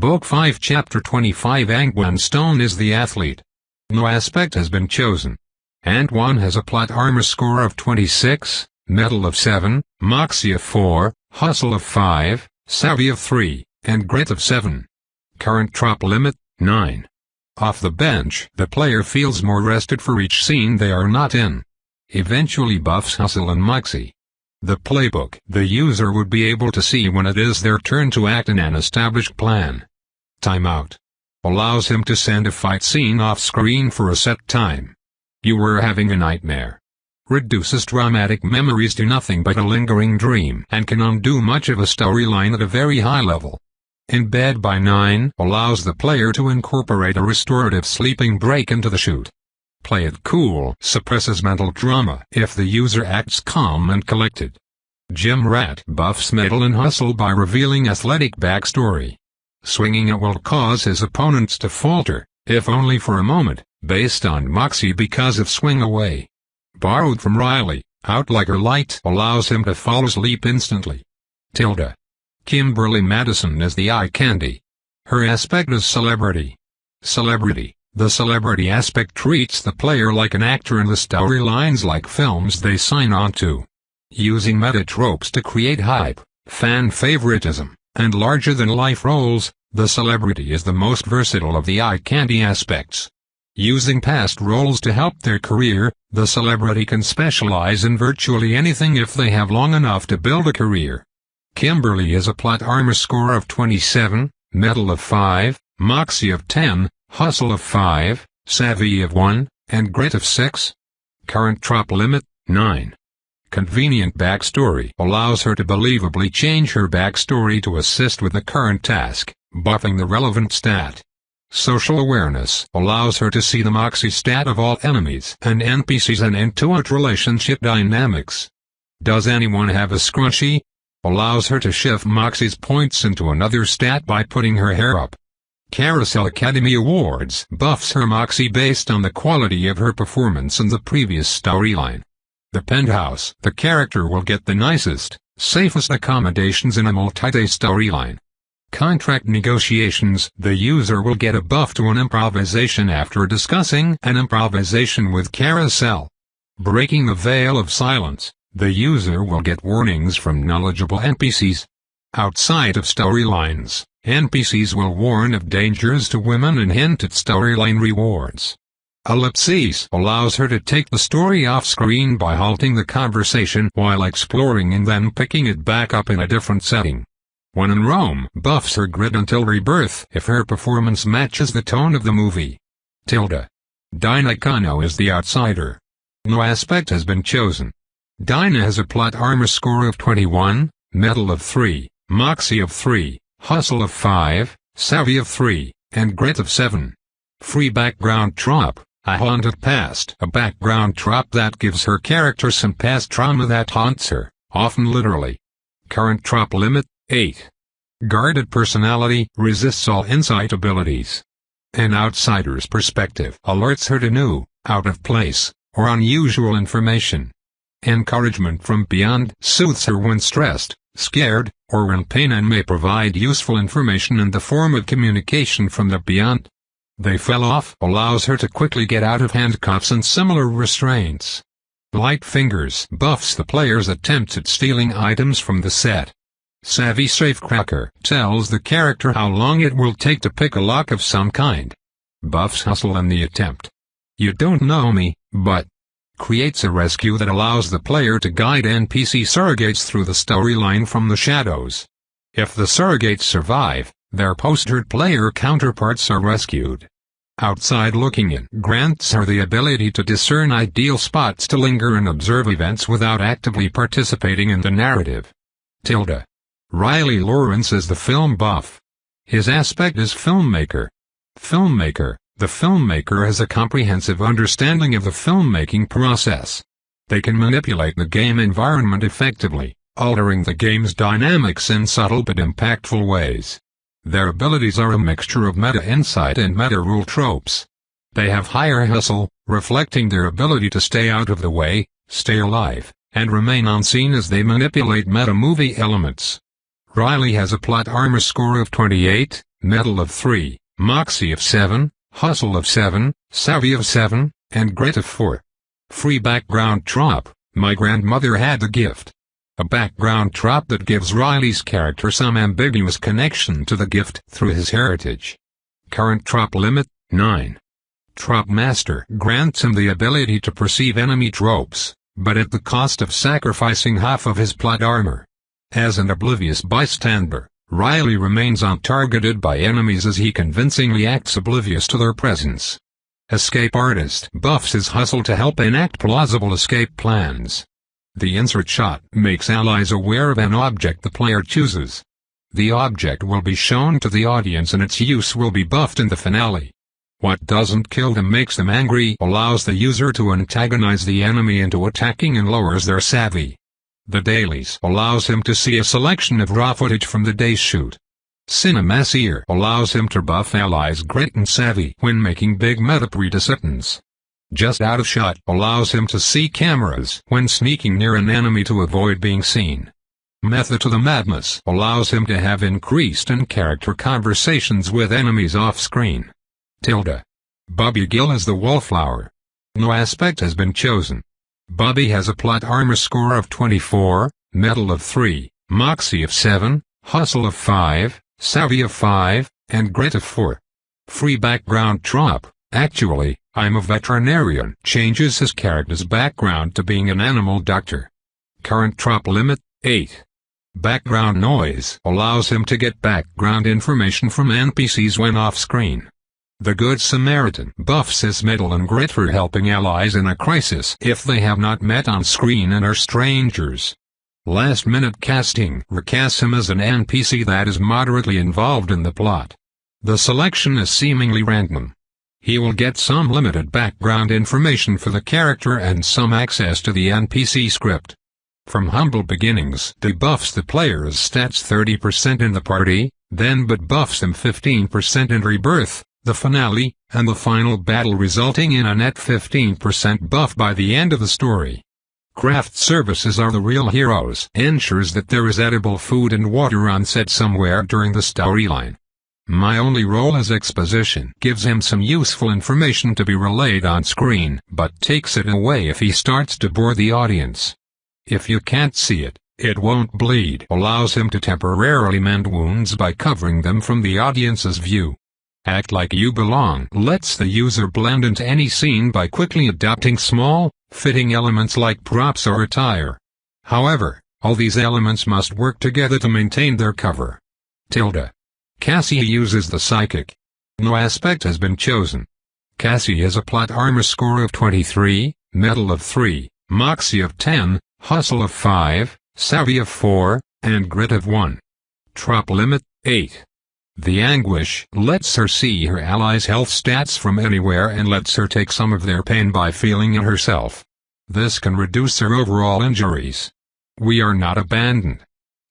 Book 5 Chapter 25 Angwan Stone is the athlete. No aspect has been chosen. Angwan has a plot armor score of 26, metal of 7, moxie of 4, hustle of 5, savvy of 3, and grit of 7. Current drop limit, 9. Off the bench, the player feels more rested for each scene they are not in. Eventually buffs hustle and moxie. The playbook. The user would be able to see when it is their turn to act in an established plan. Timeout. Allows him to send a fight scene off-screen for a set time. You were having a nightmare. Reduces dramatic memories to nothing but a lingering dream and can undo much of a storyline at a very high level. In bed by 9 allows the player to incorporate a restorative sleeping break into the shoot. Play it cool suppresses mental drama if the user acts calm and collected. Gym Rat buffs metal and hustle by revealing athletic backstory. Swinging it will cause his opponents to falter, if only for a moment, based on moxie because of swing away. Borrowed from Riley, Outlier Light allows him to fall asleep instantly. Tilda. Kimberly Madison is the eye candy. Her aspect is celebrity. Celebrity. The celebrity aspect treats the player like an actor in the storylines like films they sign on to. Using meta tropes to create hype, fan favoritism, and larger-than-life roles, the celebrity is the most versatile of the eye candy aspects. Using past roles to help their career, the celebrity can specialize in virtually anything if they have long enough to build a career. Kimberly is a plot armor score of 27, metal of 5, moxie of 10, hustle of 5, savvy of 1, and grit of 6. Current drop limit, 9. Convenient backstory allows her to believably change her backstory to assist with the current task, buffing the relevant stat. Social awareness allows her to see the moxie stat of all enemies and NPCs and intuit relationship dynamics. Does anyone have a scrunchie? Allows her to shift moxie's points into another stat by putting her hair up. Carousel Academy Awards buffs her moxie based on the quality of her performance in the previous storyline. The penthouse. The character will get the nicest, safest accommodations in a multi-day storyline. Contract negotiations. The user will get a buff to an improvisation after discussing an improvisation with Carousel. Breaking the veil of silence. The user will get warnings from knowledgeable NPCs. Outside of storylines, NPCs will warn of dangers to women and hint at storyline rewards. Ellipses allows her to take the story off-screen by halting the conversation while exploring and then picking it back up in a different setting. When in Rome, buffs her grit until rebirth if her performance matches the tone of the movie. Tilda. Dinah Kano is the outsider. No aspect has been chosen. Dinah has a plot armor score of 21, metal of 3, moxie of 3, hustle of 5, savvy of 3, and grit of 7. Free background drop. A haunted past. A background drop that gives her character some past trauma that haunts her, often literally. Current drop limit, 8. Guarded personality resists all insight abilities. An outsider's perspective alerts her to new, out-of-place, or unusual information. Encouragement from beyond soothes her when stressed, scared, or in pain and may provide useful information in the form of communication from the beyond. They fell off allows her to quickly get out of handcuffs and similar restraints. Light fingers buffs the player's attempts at stealing items from the set. Savvy safecracker tells the character how long it will take to pick a lock of some kind. Buffs hustle in the attempt. You don't know me, but creates a rescue that allows the player to guide NPC surrogates through the storyline from the shadows. If the surrogates survive, their post-hurt player counterparts are rescued. Outside looking in grants her the ability to discern ideal spots to linger and observe events without actively participating in the narrative. Tilda. Riley Lawrence is the film buff. His aspect is filmmaker. Filmmaker. The filmmaker has a comprehensive understanding of the filmmaking process. They can manipulate the game environment effectively, altering the game's dynamics in subtle but impactful ways. Their abilities are a mixture of meta-insight and meta-rule tropes. They have higher hustle, reflecting their ability to stay out of the way, stay alive, and remain unseen as they manipulate meta-movie elements. Riley has a plot armor score of 28, metal of 3, moxie of 7, hustle of 7, savvy of 7, and grit of 4. Free background trop. My grandmother had the gift. A background trop that gives Riley's character some ambiguous connection to the gift through his heritage. Current trop limit, 9. Trop Master grants him the ability to perceive enemy tropes, but at the cost of sacrificing half of his plot armor. As an oblivious bystander, Riley remains untargeted by enemies as he convincingly acts oblivious to their presence. Escape Artist buffs his hustle to help enact plausible escape plans. The insert shot makes allies aware of an object the player chooses. The object will be shown to the audience and its use will be buffed in the finale. What doesn't kill them makes them angry allows the user to antagonize the enemy into attacking and lowers their savvy. The dailies allows him to see a selection of raw footage from the day's shoot. Cinemaseer allows him to buff allies' grit and savvy when making big meta decisions. Just out of shot allows him to see cameras when sneaking near an enemy to avoid being seen. Method to the Madness allows him to have increased in-character conversations with enemies off-screen. Bobby Gill is the Wallflower. No aspect has been chosen. Bobby has a plot armor score of 24, metal of 3, moxie of 7, hustle of 5, savvy of 5, and grit of 4. Free background trop. Actually, I'm a veterinarian changes his character's background to being an animal doctor. Current trop limit, 8. Background noise allows him to get background information from NPCs when off-screen. The Good Samaritan buffs his metal and grit for helping allies in a crisis if they have not met on screen and are strangers. Last-minute casting recasts him as an NPC that is moderately involved in the plot. The selection is seemingly random. He will get some limited background information for the character and some access to the NPC script. From humble beginnings debuffs the player's stats 30% in the party, then but buffs them 15% in rebirth, the finale, and the final battle, resulting in a net 15% buff by the end of the story. Craft services are the real heroes. Ensures that there is edible food and water on set somewhere during the storyline. My only role as exposition gives him some useful information to be relayed on screen, but takes it away if he starts to bore the audience. If you can't see it, it won't bleed. Allows him to temporarily mend wounds by covering them from the audience's view. Act like you belong lets the user blend into any scene by quickly adopting small, fitting elements like props or attire. However, all these elements must work together to maintain their cover. Cassie uses the Psychic. No aspect has been chosen. Cassie has a plot armor score of 23, metal of 3, moxie of 10, hustle of 5, savvy of 4, and grit of 1. Trop limit, 8. The Anguish lets her see her allies' health stats from anywhere and lets her take some of their pain by feeling it herself. This can reduce her overall injuries. We Are Not Abandoned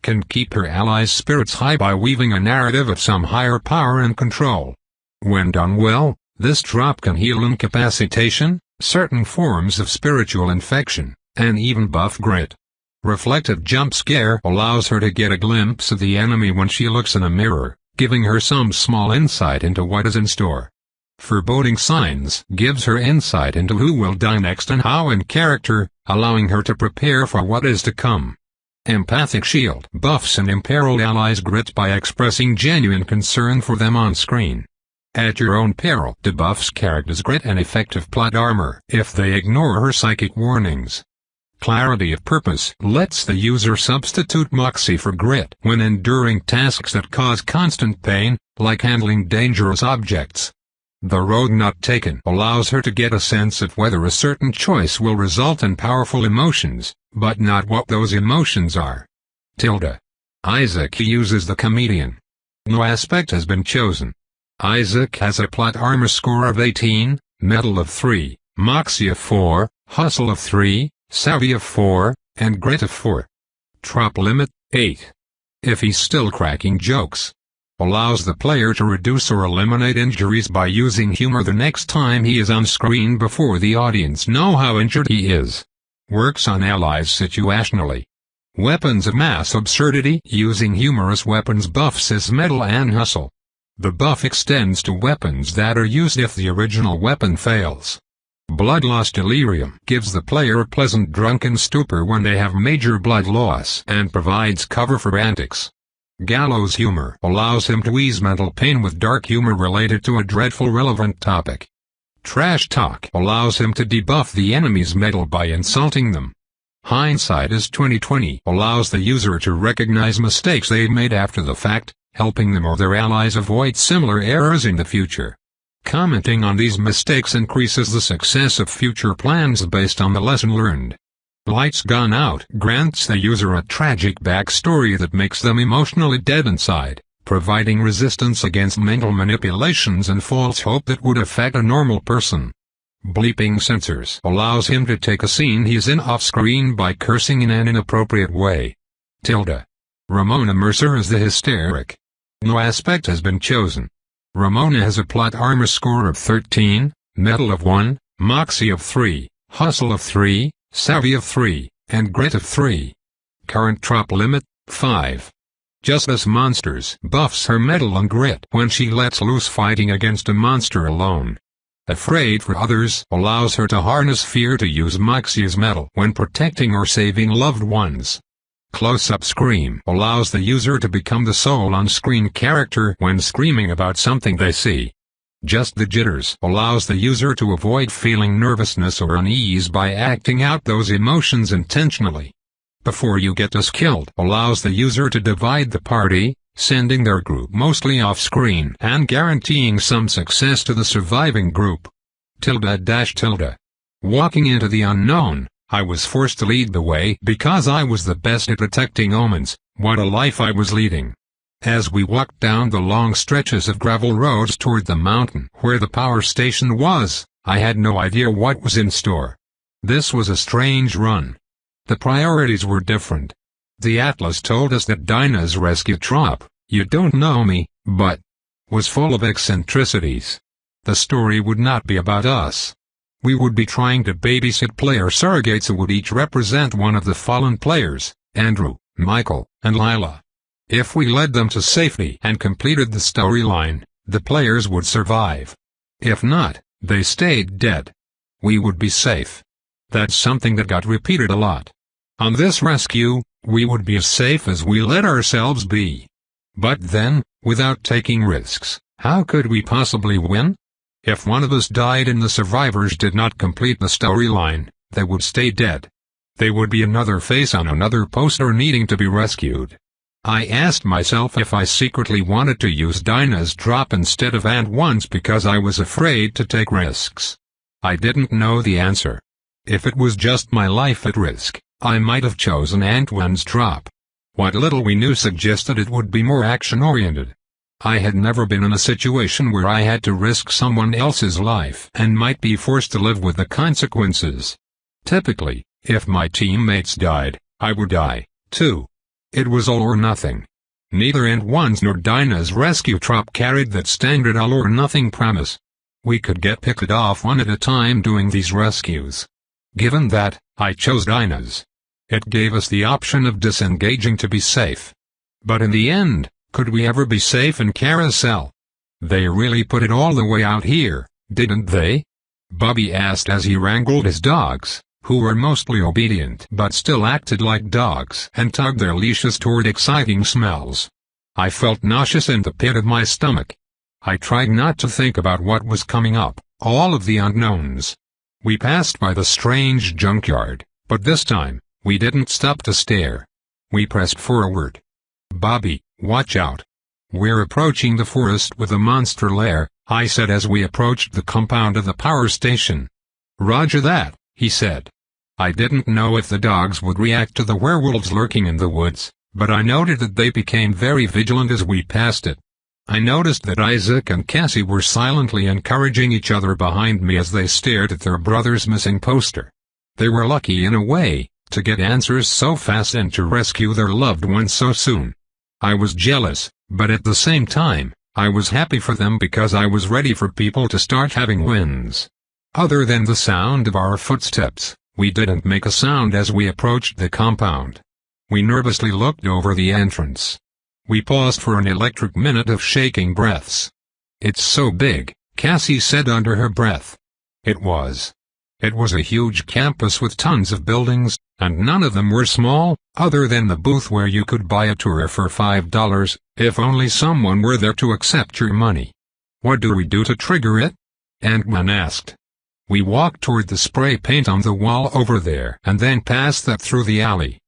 can keep her allies' spirits high by weaving a narrative of some higher power and control. When done well, this trop can heal incapacitation, certain forms of spiritual infection, and even buff grit. Reflective Jump Scare allows her to get a glimpse of the enemy when she looks in a mirror, giving her some small insight into what is in store. Foreboding Signs gives her insight into who will die next and how in character, allowing her to prepare for what is to come. Empathic Shield buffs an imperiled ally's grit by expressing genuine concern for them on screen. At Your Own Peril debuffs characters' grit and effective plot armor if they ignore her psychic warnings. Clarity of Purpose lets the user substitute moxie for grit when enduring tasks that cause constant pain, like handling dangerous objects. The Road Not Taken allows her to get a sense of whether a certain choice will result in powerful emotions, but not what those emotions are. Isaac uses the Comedian. No aspect has been chosen. Isaac has a plot armor score of 18, metal of 3, moxie of 4, hustle of 3, savvy of 4, and grit of 4. Trop limit, 8. If he's still cracking jokes. Allows the player to reduce or eliminate injuries by using humor the next time he is on screen before the audience know how injured he is. Works on allies situationally. Weapons of mass absurdity using humorous weapons buffs is Metal and Hustle. The buff extends to weapons that are used if the original weapon fails. Bloodloss Delirium gives the player a pleasant drunken stupor when they have major blood loss and provides cover for antics. Gallows Humor allows him to ease mental pain with dark humor related to a dreadful relevant topic. Trash Talk allows him to debuff the enemy's metal by insulting them. Hindsight is 20/20 allows the user to recognize mistakes they made after the fact, helping them or their allies avoid similar errors in the future. Commenting on these mistakes increases the success of future plans based on the lesson learned. Lights Gone Out grants the user a tragic backstory that makes them emotionally dead inside, providing resistance against mental manipulations and false hope that would affect a normal person. Bleeping Censors allows him to take a scene he's in off-screen by cursing in an inappropriate way. Ramona Mercer is the hysteric. No aspect has been chosen. Ramona has a plot armor score of 13, metal of 1, moxie of 3, hustle of 3, savvy of 3, and grit of 3. Current trop limit, 5. Justice Monsters buffs her metal and grit when she lets loose fighting against a monster alone. Afraid for Others allows her to harness fear to use moxie's metal when protecting or saving loved ones. Close-up Scream allows the user to become the sole on-screen character when screaming about something they see. Just the Jitters allows the user to avoid feeling nervousness or unease by acting out those emotions intentionally. Before You Get Us Killed allows the user to divide the party, sending their group mostly off-screen and guaranteeing some success to the surviving group. Walking into the unknown. I was forced to lead the way because I was the best at detecting omens. What a life I was leading. As we walked down the long stretches of gravel roads toward the mountain where the power station was, I had no idea what was in store. This was a strange run. The priorities were different. The Atlas told us that Dinah's rescue trop, You Don't Know Me, but was full of eccentricities. The story would not be about us. We would be trying to babysit player surrogates who would each represent one of the fallen players, Andrew, Michael, and Lila. If we led them to safety and completed the storyline, the players would survive. If not, they stayed dead. We would be safe. That's something that got repeated a lot. On this rescue, we would be as safe as we let ourselves be. But then, without taking risks, how could we possibly win? If one of us died and the survivors did not complete the storyline, they would stay dead. They would be another face on another poster needing to be rescued. I asked myself if I secretly wanted to use Dinah's drop instead of Ant once because I was afraid to take risks. I didn't know the answer. If it was just my life at risk, I might have chosen Ant1's drop. What little we knew suggested it would be more action-oriented. I had never been in a situation where I had to risk someone else's life and might be forced to live with the consequences. Typically, if my teammates died, I would die, too. It was all or nothing. Neither Ant1's nor Dinah's rescue trop carried that standard all or nothing premise. We could get picked off one at a time doing these rescues. Given that, I chose Dinah's. It gave us the option of disengaging to be safe. But in the end, could we ever be safe in Carousel? They really put it all the way out here, didn't they? Bobby asked as he wrangled his dogs, who were mostly obedient but still acted like dogs and tugged their leashes toward exciting smells. I felt nauseous in the pit of my stomach. I tried not to think about what was coming up, all of the unknowns. We passed by the strange junkyard, but this time, we didn't stop to stare. We pressed forward. Bobby, watch out. We're approaching the forest with a monster lair, I said as we approached the compound of the power station. Roger that, he said. I didn't know if the dogs would react to the werewolves lurking in the woods, but I noted that they became very vigilant as we passed it. I noticed that Isaac and Cassie were silently encouraging each other behind me as they stared at their brother's missing poster. They were lucky in a way, to get answers so fast and to rescue their loved ones so soon. I was jealous, but at the same time, I was happy for them because I was ready for people to start having wins. Other than the sound of our footsteps, we didn't make a sound as we approached the compound. We nervously looked over the entrance. We paused for an electric minute of shaking breaths. "It's so big," Cassie said under her breath. It was. It was a huge campus with tons of buildings, and none of them were small, other than the booth where you could buy a tour for $5, if only someone were there to accept your money. "What do we do to trigger it?" Ant-Man asked. "We walked toward the spray paint on the wall over there and then pass that through the alley.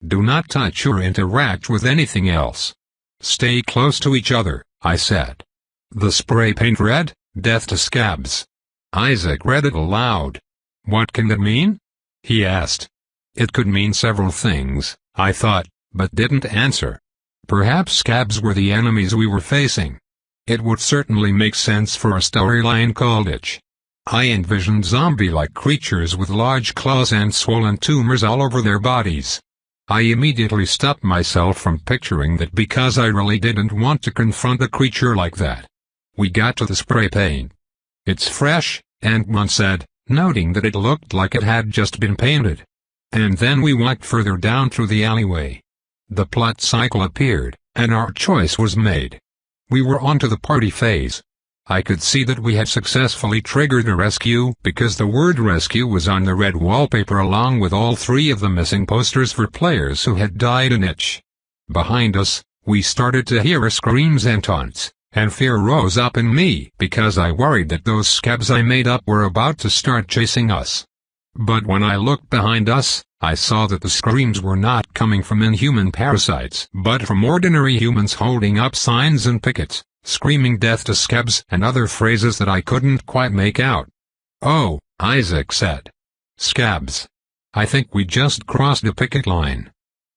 Do not touch or interact with anything else. Stay close to each other," I said. The spray paint read, "Death to Scabs." Isaac read it aloud. "What can it mean?" he asked. It could mean several things, I thought, but didn't answer. Perhaps scabs were the enemies we were facing. It would certainly make sense for a storyline called Itch. I envisioned zombie-like creatures with large claws and swollen tumors all over their bodies. I immediately stopped myself from picturing that because I really didn't want to confront a creature like that. We got to the spray paint. "It's fresh," Ant-Man said, noting that it looked like it had just been painted. And then we walked further down through the alleyway. The plot cycle appeared, and our choice was made. We were on to the party phase. I could see that we had successfully triggered a rescue because the word rescue was on the red wallpaper along with all 3 of the missing posters for players who had died in Itch. Behind us, we started to hear screams and taunts, and fear rose up in me because I worried that those scabs I made up were about to start chasing us. But when I looked behind us, I saw that the screams were not coming from inhuman parasites but from ordinary humans holding up signs and pickets, screaming "Death to Scabs" and other phrases that I couldn't quite make out. "Oh," Isaac said. "Scabs. I think we just crossed a picket line."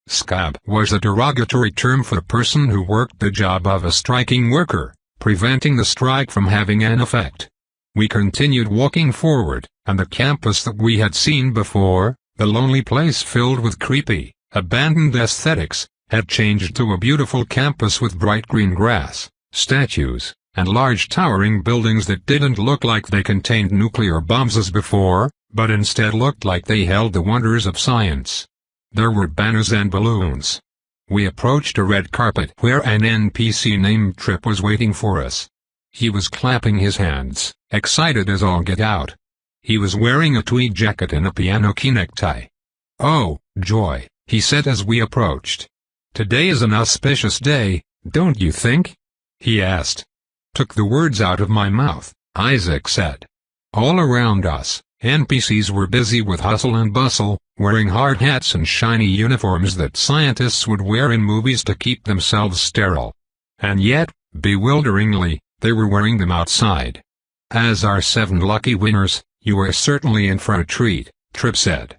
Scab was a derogatory term for a person who worked the job of a striking worker, preventing the strike from having an effect. We continued walking forward, and the campus that we had seen before, the lonely place filled with creepy, abandoned aesthetics, had changed to a beautiful campus with bright green grass, statues, and large towering buildings that didn't look like they contained nuclear bombs as before, but instead looked like they held the wonders of science. There were banners and balloons. We approached a red carpet where an NPC named Trip was waiting for us. He was clapping his hands, excited as all get out. He was wearing a tweed jacket and a piano key necktie. "Oh, joy," he said as we approached. "Today is an auspicious day, don't you think?" he asked. "Took the words out of my mouth," Isaac said. All around us, NPCs were busy with hustle and bustle, wearing hard hats and shiny uniforms that scientists would wear in movies to keep themselves sterile. And yet, bewilderingly, they were wearing them outside. "As our 7 lucky winners, you are certainly in for a treat," Trip said.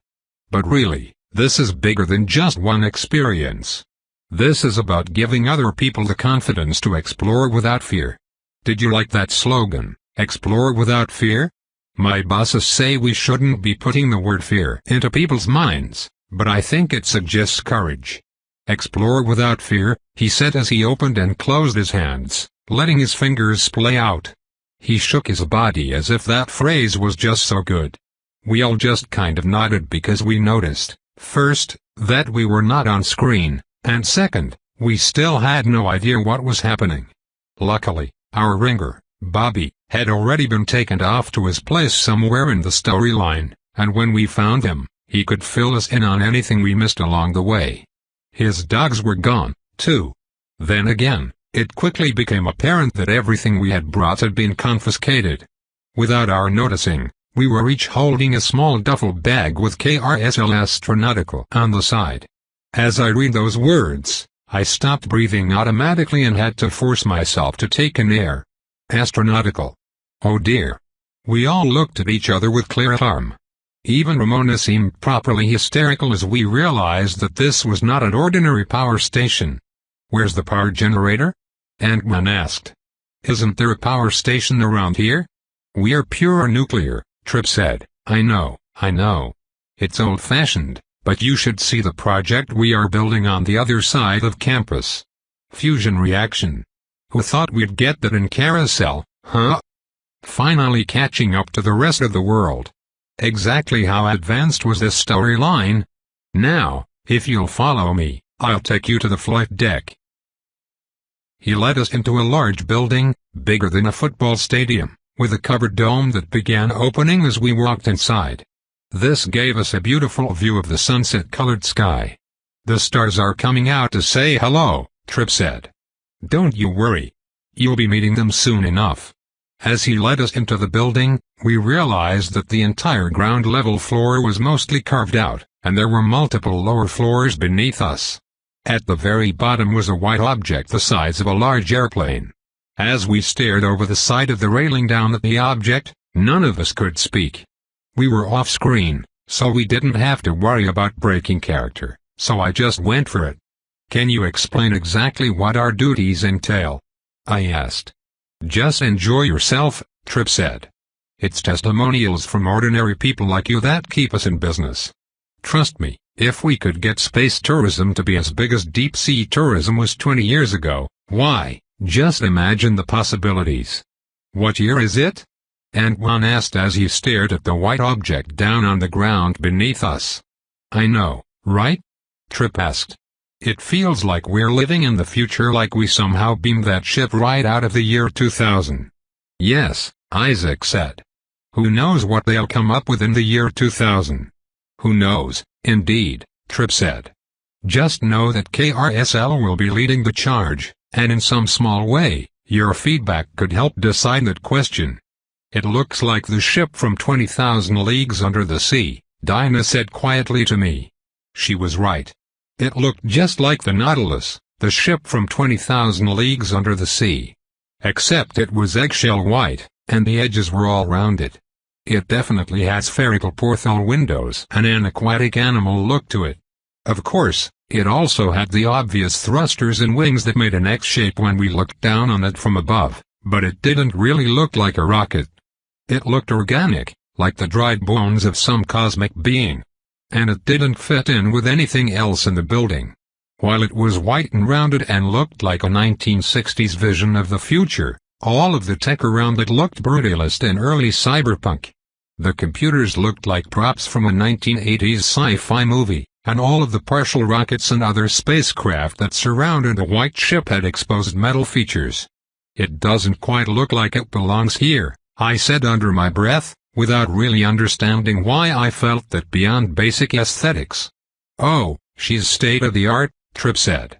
"But really, this is bigger than just one experience. This is about giving other people the confidence to explore without fear." Did you like that slogan, "Explore without fear"? My bosses say we shouldn't be putting the word fear into people's minds, but I think it suggests courage. "Explore without fear," he said as he opened and closed his hands, letting his fingers splay out. He shook his body as if that phrase was just so good. We all just kind of nodded because we noticed, first, that we were not on screen, and second, we still had no idea what was happening. Luckily, our ringer, Bobby, had already been taken off to his place somewhere in the storyline, and when we found him, he could fill us in on anything we missed along the way. His dogs were gone, too. Then again, it quickly became apparent that everything we had brought had been confiscated. Without our noticing, we were each holding a small duffel bag with Carousel Astronautical on the side. As I read those words, I stopped breathing automatically and had to force myself to take in air. Astronautical. Oh dear. We all looked at each other with clear alarm. Even Ramona seemed properly hysterical as we realized that this was not an ordinary power station. "Where's the power generator?" Ant-Man asked. "Isn't there a power station around here?" "We're pure nuclear," Trip said. I know. It's old-fashioned, but you should see the project we are building on the other side of campus. Fusion reaction. Who thought we'd get that in Carousel, huh? Finally catching up to the rest of the world. Exactly how advanced was this storyline? Now, If you'll follow me, I'll take you to the flight deck." He led us into a large building, bigger than a football stadium, with a covered dome that began opening as we walked inside. This gave us a beautiful view of the sunset-colored sky. "The stars are coming out to say hello," Tripp said. "Don't you worry. You'll be meeting them soon enough." As he led us into the building, we realized that the entire ground-level floor was mostly carved out, and there were multiple lower floors beneath us. At the very bottom was a white object the size of a large airplane. As we stared over the side of the railing down at the object, none of us could speak. We were off-screen, so we didn't have to worry about breaking character, so I just went for it. "Can you explain exactly what our duties entail?" I asked. "Just enjoy yourself," Tripp said. "It's testimonials from ordinary people like you that keep us in business. Trust me, if we could get space tourism to be as big as deep-sea tourism was 20 years ago, why, just imagine the possibilities." "What year is it?" Antoine asked as he stared at the white object down on the ground beneath us. "I know, right?" Tripp asked. "It feels like we're living in the future, like we somehow beamed that ship right out of the year 2000. "Yes," Isaac said. "Who knows what they'll come up with in the year 2000? "Who knows, indeed," Tripp said. "Just know that Carousel will be leading the charge, and in some small way, your feedback could help decide that question." "It looks like the ship from 20,000 Leagues Under the Sea," Dinah said quietly to me. She was right. It looked just like the Nautilus, the ship from 20,000 Leagues Under the Sea. Except it was eggshell white, and the edges were all rounded. It definitely had spherical porthole windows and an aquatic animal look to it. Of course, it also had the obvious thrusters and wings that made an X shape when we looked down on it from above, but it didn't really look like a rocket. It looked organic, like the dried bones of some cosmic being. And it didn't fit in with anything else in the building. While it was white and rounded and looked like a 1960s vision of the future, all of the tech around it looked brutalist and early cyberpunk. The computers looked like props from a 1980s sci-fi movie, and all of the partial rockets and other spacecraft that surrounded the white ship had exposed metal features. "It doesn't quite look like it belongs here," I said under my breath, without really understanding why I felt that beyond basic aesthetics. "Oh, she's state-of-the-art," Tripp said.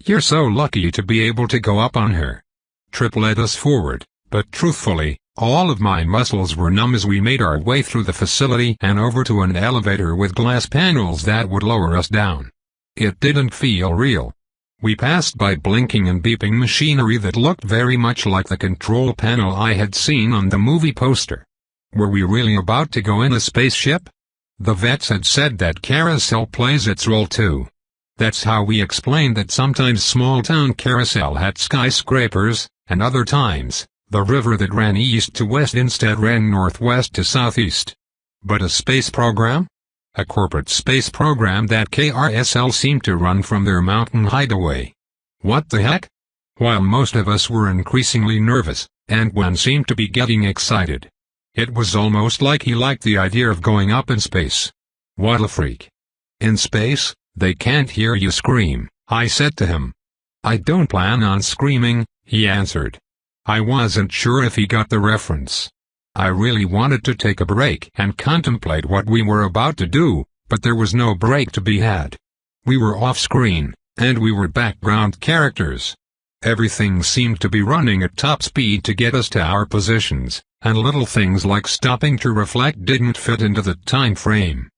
"You're so lucky to be able to go up on her." Tripp led us forward, but truthfully, all of my muscles were numb as we made our way through the facility and over to an elevator with glass panels that would lower us down. It didn't feel real. We passed by blinking and beeping machinery that looked very much like the control panel I had seen on the movie poster. Were we really about to go in a spaceship? The vets had said that Carousel plays its role too. That's how we explained that sometimes small-town Carousel had skyscrapers, and other times, the river that ran east to west instead ran northwest to southeast. But a space program? A corporate space program that Carousel seemed to run from their mountain hideaway. What the heck? While most of us were increasingly nervous, Antoine seemed to be getting excited. It was almost like he liked the idea of going up in space. What a freak. "In space, they can't hear you scream," I said to him. "I don't plan on screaming," he answered. I wasn't sure if he got the reference. I really wanted to take a break and contemplate what we were about to do, but there was no break to be had. We were off-screen, and we were background characters. Everything seemed to be running at top speed to get us to our positions, and little things like stopping to reflect didn't fit into the time frame.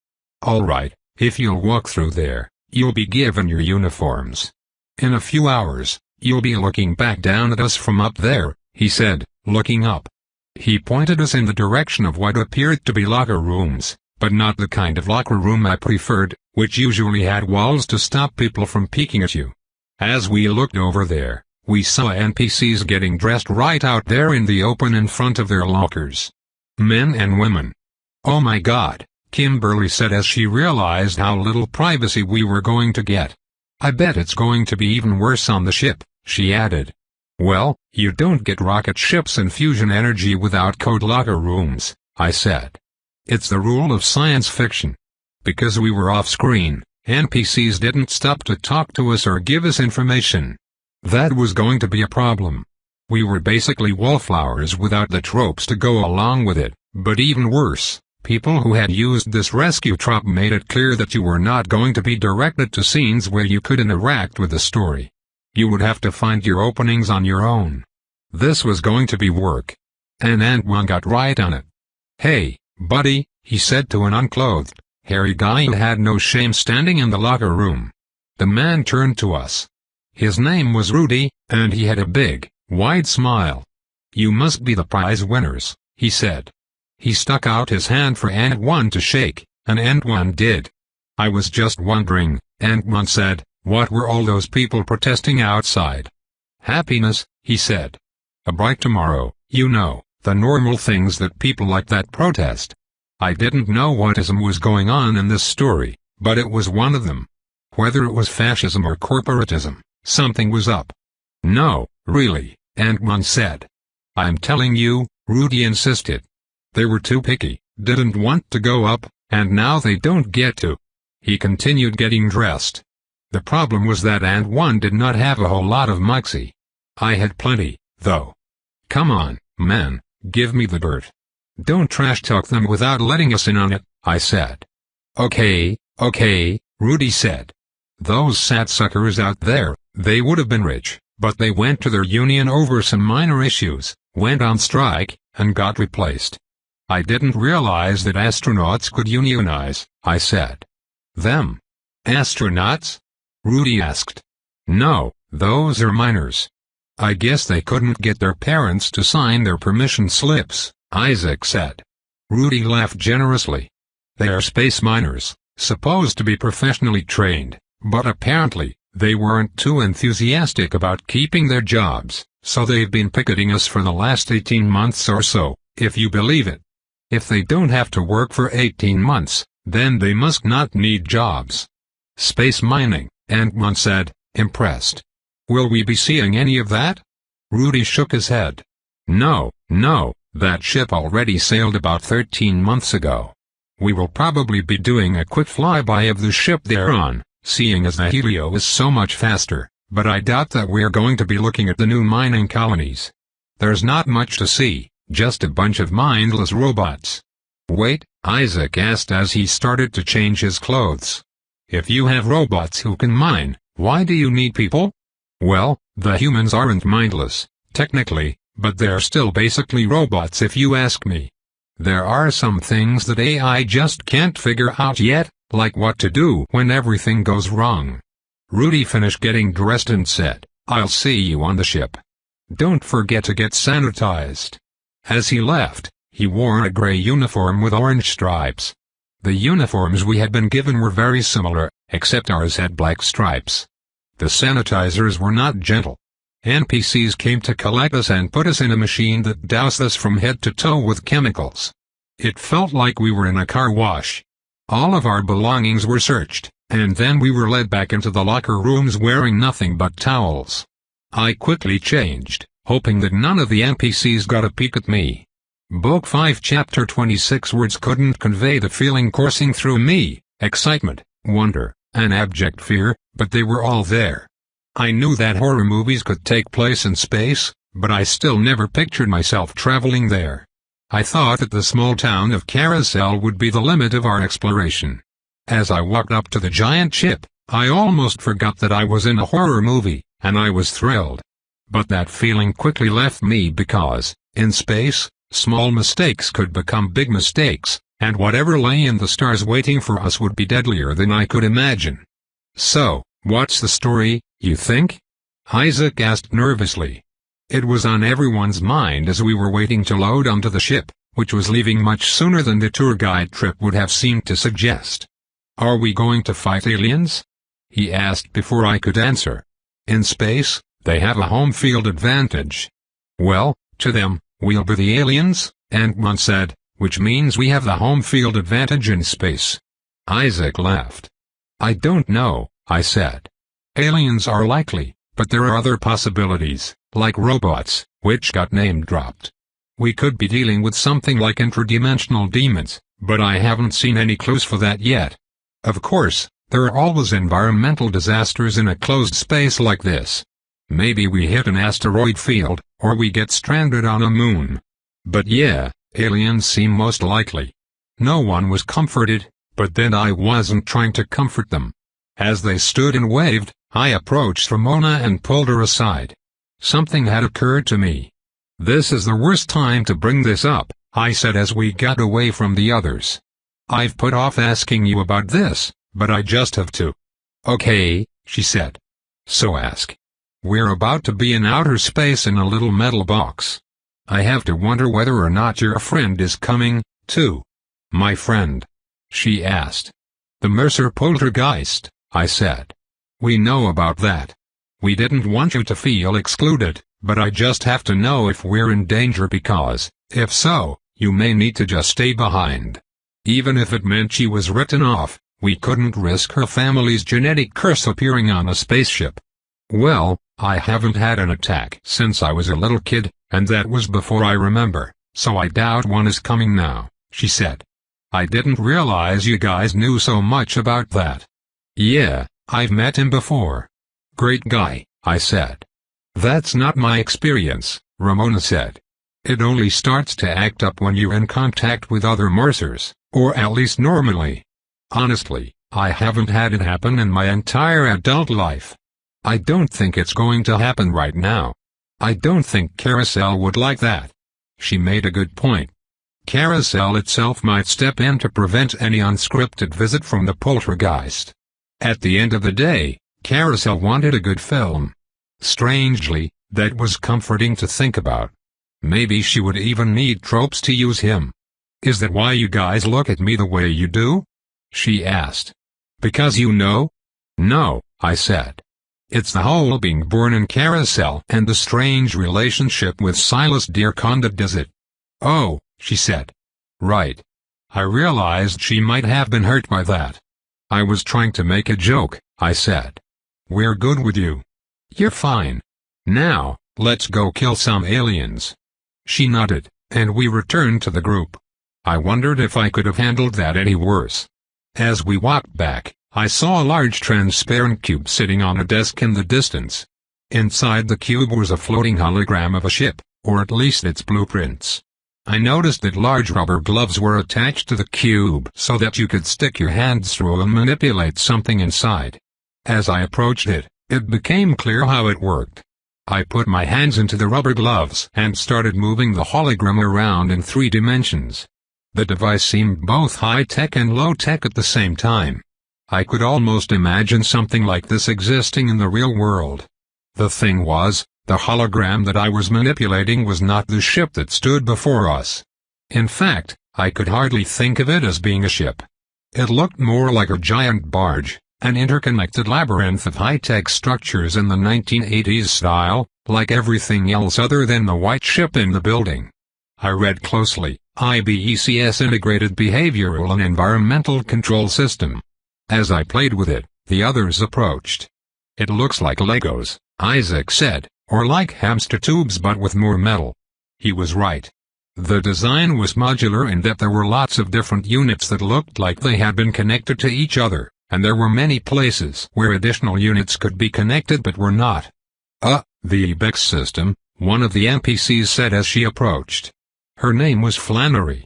"All right, if you'll walk through there, you'll be given your uniforms. In a few hours, you'll be looking back down at us from up there," he said, looking up. He pointed us in the direction of what appeared to be locker rooms, but not the kind of locker room I preferred, which usually had walls to stop people from peeking at you. As we looked over there, we saw NPCs getting dressed right out there in the open in front of their lockers. Men and women. "Oh my God," Kimberly said as she realized how little privacy we were going to get. "I bet it's going to be even worse on the ship," she added. "Well, you don't get rocket ships and fusion energy without code locker rooms," I said. "It's the rule of science fiction." Because we were off-screen, NPCs didn't stop to talk to us or give us information. That was going to be a problem. We were basically wallflowers without the tropes to go along with it, but even worse, people who had used this rescue trope made it clear that you were not going to be directed to scenes where you could interact with the story. You would have to find your openings on your own. This was going to be work. And Antoine got right on it. "Hey, buddy," he said to an unclothed, hairy guy who had no shame standing in the locker room. The man turned to us. His name was Rudy, and he had a big, wide smile. "You must be the prize winners," he said. He stuck out his hand for Antoine to shake, and Antoine did. "I was just wondering," Antoine said, "what were all those people protesting outside?" "Happiness," he said. "A bright tomorrow, you know, the normal things that people like that protest." I didn't know what ism was going on in this story, but it was one of them. Whether it was fascism or corporatism, something was up. "No, really," Antoine said. "I'm telling you," Rudy insisted. "They were too picky, didn't want to go up, and now they don't get to." He continued getting dressed. The problem was that Antoine did not have a whole lot of moxie. I had plenty, though. "Come on, man, give me the dirt. Don't trash talk them without letting us in on it," I said. Okay, Rudy said. "Those sapsuckers out there, they would have been rich, but they went to their union over some minor issues, went on strike, and got replaced." "I didn't realize that astronauts could unionize," I said. "Them? Astronauts?" Rudy asked. "No, those are miners. I guess they couldn't get their parents to sign their permission slips," Isaac said. Rudy laughed generously. "They are space miners, supposed to be professionally trained, but apparently, they weren't too enthusiastic about keeping their jobs, so they've been picketing us for the last 18 months or so, if you believe it. If they don't have to work for 18 months, then they must not need jobs." "Space mining," Antoine said, impressed. "Will we be seeing any of that?" Rudy shook his head. No, that ship already sailed about 13 months ago. We will probably be doing a quick flyby of the ship they're on, seeing as the helio is so much faster, but I doubt that we're going to be looking at the new mining colonies. There's not much to see, just a bunch of mindless robots." "Wait," Isaac asked as he started to change his clothes. "If you have robots who can mine, why do you need people?" "Well, the humans aren't mindless, technically, but they're still basically robots if you ask me. There are some things that AI just can't figure out yet, like what to do when everything goes wrong." Rudy finished getting dressed and said, "I'll see you on the ship. Don't forget to get sanitized." As he left, he wore a gray uniform with orange stripes. The uniforms we had been given were very similar, except ours had black stripes. The sanitizers were not gentle. NPCs came to collect us and put us in a machine that doused us from head to toe with chemicals. It felt like we were in a car wash. All of our belongings were searched, and then we were led back into the locker rooms wearing nothing but towels. I quickly changed, hoping that none of the NPCs got a peek at me. Book 5 Chapter 26 words couldn't convey the feeling coursing through me, excitement, wonder, and abject fear, but they were all there. I knew that horror movies could take place in space, but I still never pictured myself traveling there. I thought that the small town of Carousel would be the limit of our exploration. As I walked up to the giant ship, I almost forgot that I was in a horror movie, and I was thrilled. But that feeling quickly left me because, in space, small mistakes could become big mistakes, and whatever lay in the stars waiting for us would be deadlier than I could imagine. "So, what's the story, you think?" Isaac asked nervously. It was on everyone's mind as we were waiting to load onto the ship, which was leaving much sooner than the tour guide trip would have seemed to suggest. "Are we going to fight aliens?" he asked before I could answer. "In space, they have a home field advantage." "Well, to them, we'll be the aliens," Antoine said, "which means we have the home field advantage in space." Isaac laughed. "I don't know," I said. "Aliens are likely, but there are other possibilities, like robots, which got name-dropped. We could be dealing with something like interdimensional demons, but I haven't seen any clues for that yet. Of course, There are always environmental disasters in a closed space like this. Maybe we hit an asteroid field, or we get stranded on a moon. But yeah, aliens seem most likely. No one was comforted, but then I wasn't trying to comfort them. As they stood and waved, I approached Ramona and pulled her aside. Something had occurred to me. "This is the worst time to bring this up," I said as we got away from the others. "I've put off asking you about this, but I just have to." "Okay," she said. "So ask." "We're about to be in outer space in a little metal box. I have to wonder whether or not your friend is coming, too." "My friend?" she asked. "The Mercer poltergeist," I said. "We know about that. We didn't want you to feel excluded, but I just have to know if we're in danger because, if so, you may need to just stay behind." Even if it meant she was written off, we couldn't risk her family's genetic curse appearing on a spaceship. "Well, I haven't had an attack since I was a little kid, and that was before I remember, so I doubt one is coming now," she said. "I didn't realize you guys knew so much about that." "Yeah, I've met him before." "Great guy," I said. "That's not my experience," Ramona said. "It only starts to act up when you're in contact with other Mercers, or at least normally. Honestly, I haven't had it happen in my entire adult life. I don't think it's going to happen right now. I don't think Carousel would like that." She made a good point. Carousel itself might step in to prevent any unscripted visit from the poltergeist. At the end of the day, Carousel wanted a good film. Strangely, that was comforting to think about. Maybe she would even need tropes to use him. "Is that why you guys look at me the way you do?" she asked. "Because you know?" "No," I said. "It's the whole being born in Carousel and the strange relationship with Silas Dearcon that does it." "Oh," she said. "Right." I realized she might have been hurt by that. "I was trying to make a joke," I said. "We're good with you." "You're fine. Now, let's go kill some aliens." She nodded, and we returned to the group. I wondered if I could have handled that any worse. As we walked back, I saw a large transparent cube sitting on a desk in the distance. Inside the cube was a floating hologram of a ship, or at least its blueprints. I noticed that large rubber gloves were attached to the cube so that you could stick your hands through and manipulate something inside. As I approached it, it became clear how it worked. I put my hands into the rubber gloves and started moving the hologram around in 3 dimensions. The device seemed both high-tech and low-tech at the same time. I could almost imagine something like this existing in the real world. The thing was, the hologram that I was manipulating was not the ship that stood before us. In fact, I could hardly think of it as being a ship. It looked more like a giant barge, an interconnected labyrinth of high-tech structures in the 1980s style, like everything else other than the white ship in the building. I read closely, IBECS Integrated Behavioral and Environmental Control System. As I played with it, the others approached. "It looks like Legos," Isaac said, "or like hamster tubes but with more metal." He was right. The design was modular in that there were lots of different units that looked like they had been connected to each other, and there were many places where additional units could be connected but were not. The EBEX system," one of the NPCs said as she approached. Her name was Flannery.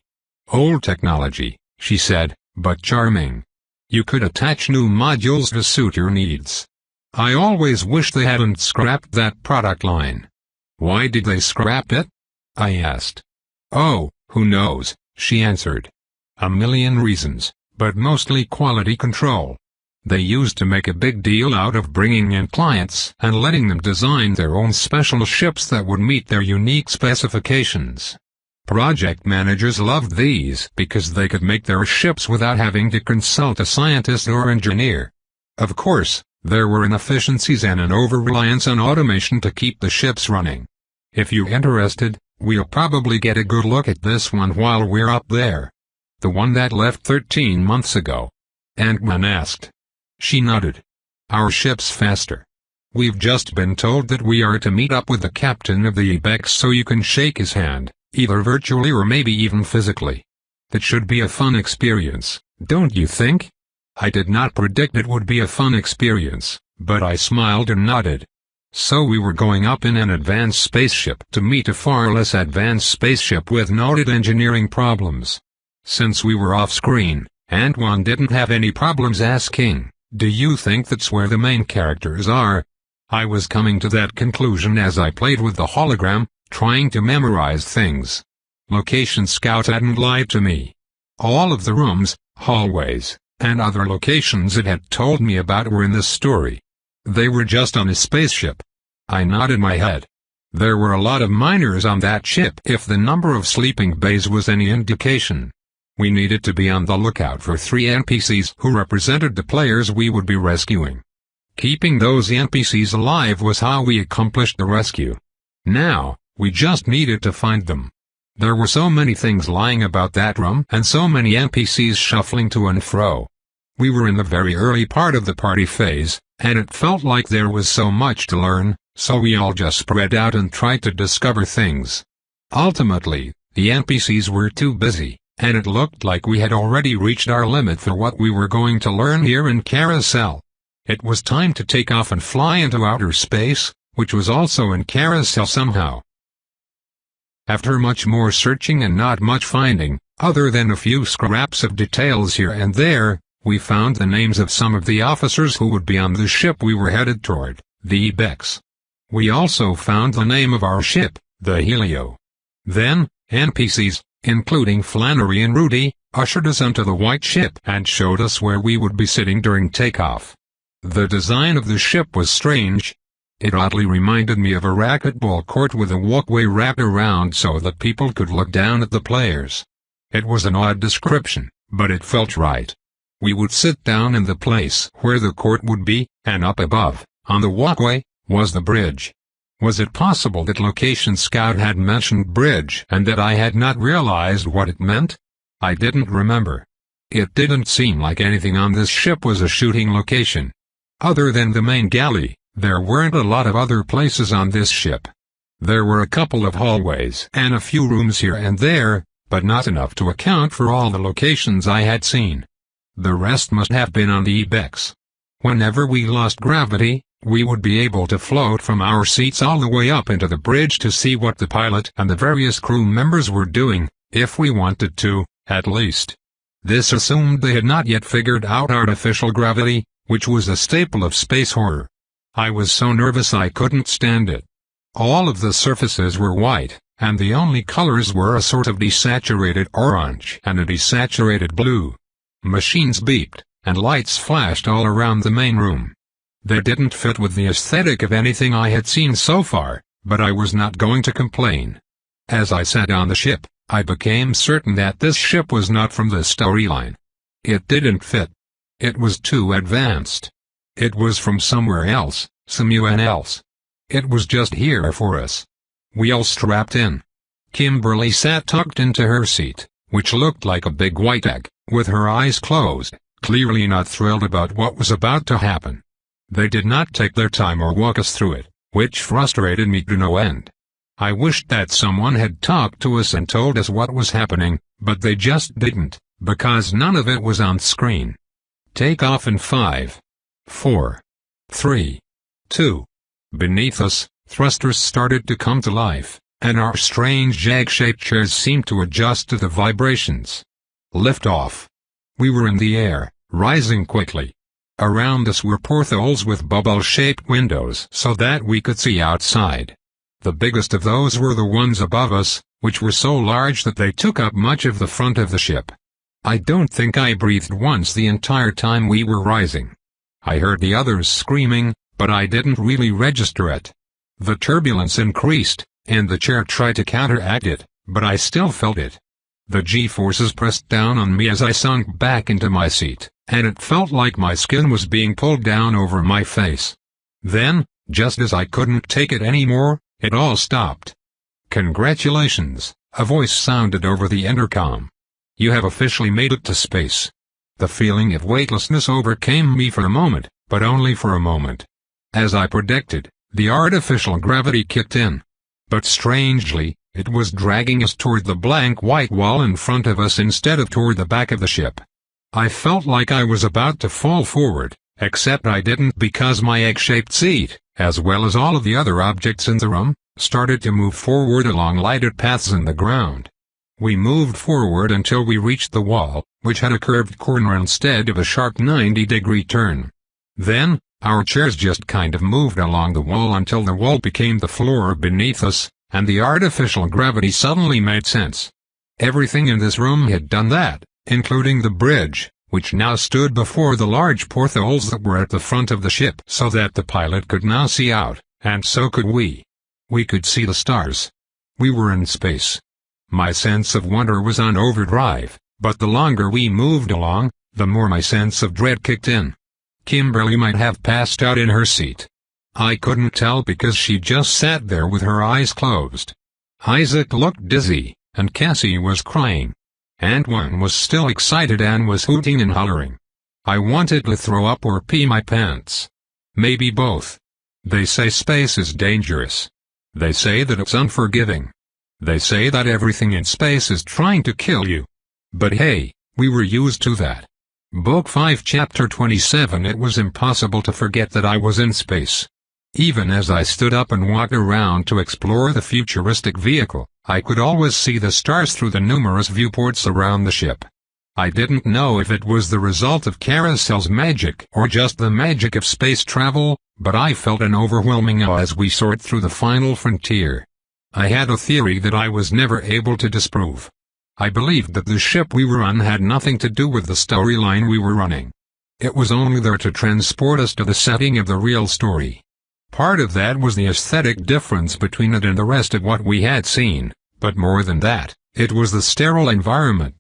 "Old technology," she said, "but charming. You could attach new modules to suit your needs. I always wish they hadn't scrapped that product line." "Why did they scrap it?" I asked. "Oh, who knows," she answered. "A million reasons, but mostly quality control. They used to make a big deal out of bringing in clients and letting them design their own special ships that would meet their unique specifications. Project managers loved these because they could make their ships without having to consult a scientist or engineer. Of course, there were inefficiencies and an over-reliance on automation to keep the ships running. If you're interested, we'll probably get a good look at this one while we're up there." "The one that left 13 months ago?" Ant-Man asked. She nodded. "Our ship's faster. We've just been told that we are to meet up with the captain of the EBEX so you can shake his hand, either virtually or maybe even physically. That should be a fun experience, don't you think?" I did not predict it would be a fun experience, but I smiled and nodded. So we were going up in an advanced spaceship to meet a far less advanced spaceship with noted engineering problems. Since we were off-screen, Antoine didn't have any problems asking, "Do you think that's where the main characters are?" I was coming to that conclusion as I played with the hologram, trying to memorize things. Location Scout hadn't lied to me. All of the rooms, hallways, and other locations it had told me about were in this story. They were just on a spaceship. I nodded my head. There were a lot of miners on that ship if the number of sleeping bays was any indication. We needed to be on the lookout for 3 NPCs who represented the players we would be rescuing. Keeping those NPCs alive was how we accomplished the rescue. Now, we just needed to find them. There were so many things lying about that room and so many NPCs shuffling to and fro. We were in the very early part of the party phase, and it felt like there was so much to learn, so we all just spread out and tried to discover things. Ultimately, the NPCs were too busy, and it looked like we had already reached our limit for what we were going to learn here in Carousel. It was time to take off and fly into outer space, which was also in Carousel somehow. After much more searching and not much finding, other than a few scraps of details here and there, we found the names of some of the officers who would be on the ship we were headed toward, the Ibex. We also found the name of our ship, the Helio. Then, NPCs, including Flannery and Rudy, ushered us onto the white ship and showed us where we would be sitting during takeoff. The design of the ship was strange. It oddly reminded me of a racquetball court with a walkway wrapped around so that people could look down at the players. It was an odd description, but it felt right. We would sit down in the place where the court would be, and up above, on the walkway, was the bridge. Was it possible that Location Scout had mentioned bridge and that I had not realized what it meant? I didn't remember. It didn't seem like anything on this ship was a shooting location. Other than the main galley, there weren't a lot of other places on this ship. There were a couple of hallways and a few rooms here and there, but not enough to account for all the locations I had seen. The rest must have been on the Ibex. Whenever we lost gravity, we would be able to float from our seats all the way up into the bridge to see what the pilot and the various crew members were doing, if we wanted to, at least. This assumed they had not yet figured out artificial gravity, which was a staple of space horror. I was so nervous I couldn't stand it. All of the surfaces were white, and the only colors were a sort of desaturated orange and a desaturated blue. Machines beeped, and lights flashed all around the main room. They didn't fit with the aesthetic of anything I had seen so far, but I was not going to complain. As I sat on the ship, I became certain that this ship was not from the storyline. It didn't fit. It was too advanced. It was from somewhere else, somewhere else. It was just here for us. We all strapped in. Kimberly sat tucked into her seat, which looked like a big white egg, with her eyes closed, clearly not thrilled about what was about to happen. They did not take their time or walk us through it, which frustrated me to no end. I wished that someone had talked to us and told us what was happening, but they just didn't, because none of it was on screen. Take off in 5, 4, 3, 2. Beneath us, thrusters started to come to life, and our strange jag-shaped chairs seemed to adjust to the vibrations. Lift off. We were in the air, rising quickly. Around us were portholes with bubble-shaped windows so that we could see outside. The biggest of those were the ones above us, which were so large that they took up much of the front of the ship. I don't think I breathed once the entire time we were rising. I heard the others screaming, but I didn't really register it. The turbulence increased, and the chair tried to counteract it, but I still felt it. The G-forces pressed down on me as I sunk back into my seat, and it felt like my skin was being pulled down over my face. Then, just as I couldn't take it anymore, it all stopped. "Congratulations," a voice sounded over the intercom. "You have officially made it to space." The feeling of weightlessness overcame me for a moment, but only for a moment. As I predicted, the artificial gravity kicked in. But strangely, it was dragging us toward the blank white wall in front of us instead of toward the back of the ship. I felt like I was about to fall forward, except I didn't because my egg-shaped seat, as well as all of the other objects in the room, started to move forward along lighted paths in the ground. We moved forward until we reached the wall, which had a curved corner instead of a sharp 90-degree turn. Then, our chairs just kind of moved along the wall until the wall became the floor beneath us, and the artificial gravity suddenly made sense. Everything in this room had done that, including the bridge, which now stood before the large portholes that were at the front of the ship so that the pilot could now see out, and so could we. We could see the stars. We were in space. My sense of wonder was on overdrive, but the longer we moved along, the more my sense of dread kicked in. Kimberly might have passed out in her seat. I couldn't tell because she just sat there with her eyes closed. Isaac looked dizzy, and Cassie was crying. Antoine was still excited and was hooting and hollering. I wanted to throw up or pee my pants. Maybe both. They say space is dangerous. They say that it's unforgiving. They say that everything in space is trying to kill you. But hey, we were used to that. Book 5 Chapter 27. It was impossible to forget that I was in space. Even as I stood up and walked around to explore the futuristic vehicle, I could always see the stars through the numerous viewports around the ship. I didn't know if it was the result of Carousel's magic or just the magic of space travel, but I felt an overwhelming awe as we soared through the final frontier. I had a theory that I was never able to disprove. I believed that the ship we were on had nothing to do with the storyline we were running. It was only there to transport us to the setting of the real story. Part of that was the aesthetic difference between it and the rest of what we had seen, but more than that, it was the sterile environment.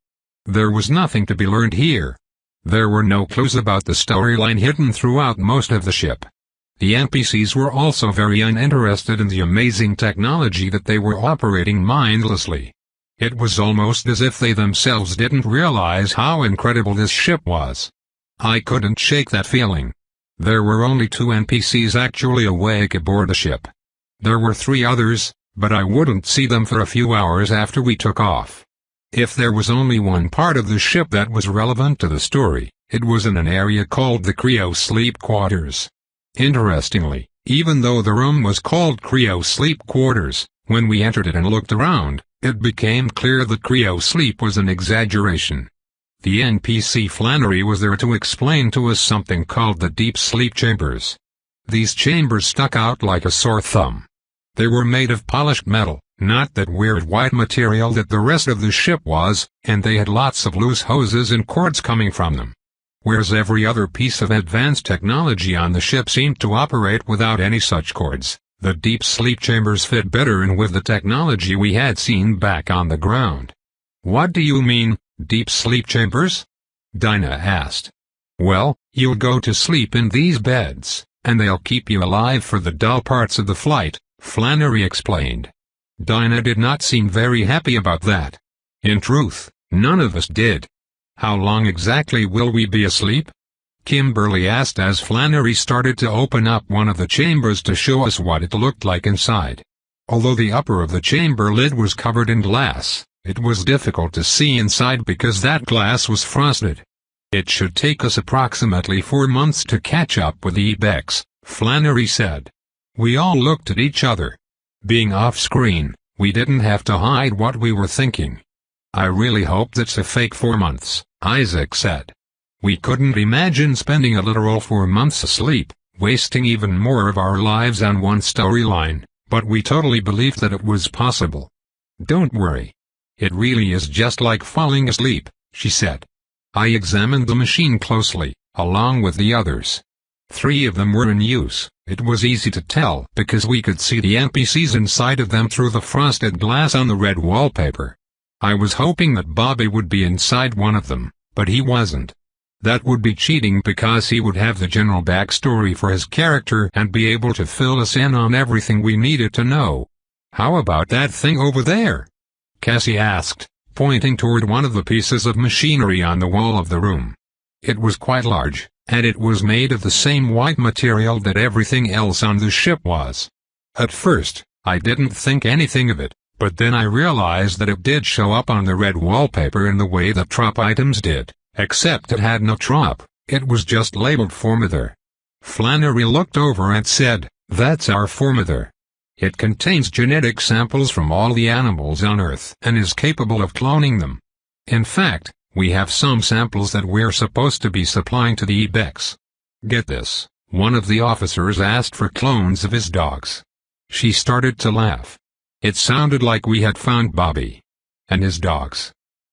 There was nothing to be learned here. There were no clues about the storyline hidden throughout most of the ship. The NPCs were also very uninterested in the amazing technology that they were operating mindlessly. It was almost as if they themselves didn't realize how incredible this ship was. I couldn't shake that feeling. There were only 2 NPCs actually awake aboard the ship. There were 3 others, but I wouldn't see them for a few hours after we took off. If there was only one part of the ship that was relevant to the story, it was in an area called the Cryo Sleep Quarters. Interestingly, even though the room was called Cryo Sleep Quarters, when we entered it and looked around, it became clear that cryo sleep was an exaggeration. The NPC Flannery was there to explain to us something called the deep sleep chambers. These chambers stuck out like a sore thumb. They were made of polished metal, not that weird white material that the rest of the ship was, and they had lots of loose hoses and cords coming from them. Whereas every other piece of advanced technology on the ship seemed to operate without any such cords, the deep sleep chambers fit better in with the technology we had seen back on the ground. "What do you mean, deep sleep chambers?" Dinah asked. "Well, you'll go to sleep in these beds, and they'll keep you alive for the dull parts of the flight," Flannery explained. Dinah did not seem very happy about that. In truth, none of us did. "How long exactly will we be asleep?" Kimberly asked as Flannery started to open up one of the chambers to show us what it looked like inside. Although the upper of the chamber lid was covered in glass, it was difficult to see inside because that glass was frosted. "It should take us approximately 4 months to catch up with the Ibex," Flannery said. We all looked at each other. Being off-screen, we didn't have to hide what we were thinking. "I really hope that's a fake 4 months, Isaac said. We couldn't imagine spending a literal 4 months asleep, wasting even more of our lives on one storyline, but we totally believed that it was possible. "Don't worry. It really is just like falling asleep," she said. I examined the machine closely, along with the others. 3 of them were in use. It was easy to tell because we could see the NPCs inside of them through the frosted glass on the red wallpaper. I was hoping that Bobby would be inside one of them, but he wasn't. That would be cheating because he would have the general backstory for his character and be able to fill us in on everything we needed to know. "How about that thing over there?" Cassie asked, pointing toward one of the pieces of machinery on the wall of the room. It was quite large, and it was made of the same white material that everything else on the ship was. At first, I didn't think anything of it, but then I realized that it did show up on the red wallpaper in the way that trop items did, except it had no trop, it was just labeled Formother. Flannery looked over and said, "That's our Formother. It contains genetic samples from all the animals on Earth and is capable of cloning them. In fact, we have some samples that we're supposed to be supplying to the Ibex." Get this, one of the officers asked for clones of his dogs. She started to laugh. It sounded like we had found Bobby and his dogs.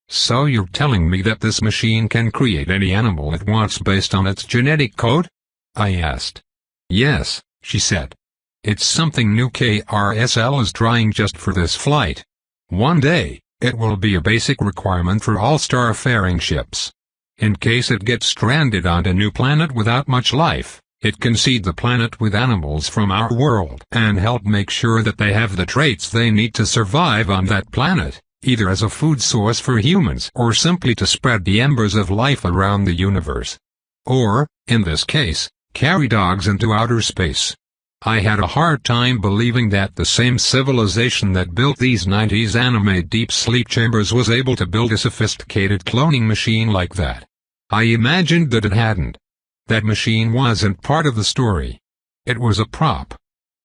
"So you're telling me that this machine can create any animal it wants based on its genetic code?" I asked. "Yes," she said. "It's something new Carousel is trying just for this flight. One day, it will be a basic requirement for all starfaring ships. In case it gets stranded on a new planet without much life, it can seed the planet with animals from our world and help make sure that they have the traits they need to survive on that planet, either as a food source for humans or simply to spread the embers of life around the universe. Or, in this case, carry dogs into outer space." I had a hard time believing that the same civilization that built these 90s anime deep sleep chambers was able to build a sophisticated cloning machine like that. I imagined that it hadn't. That machine wasn't part of the story. It was a prop.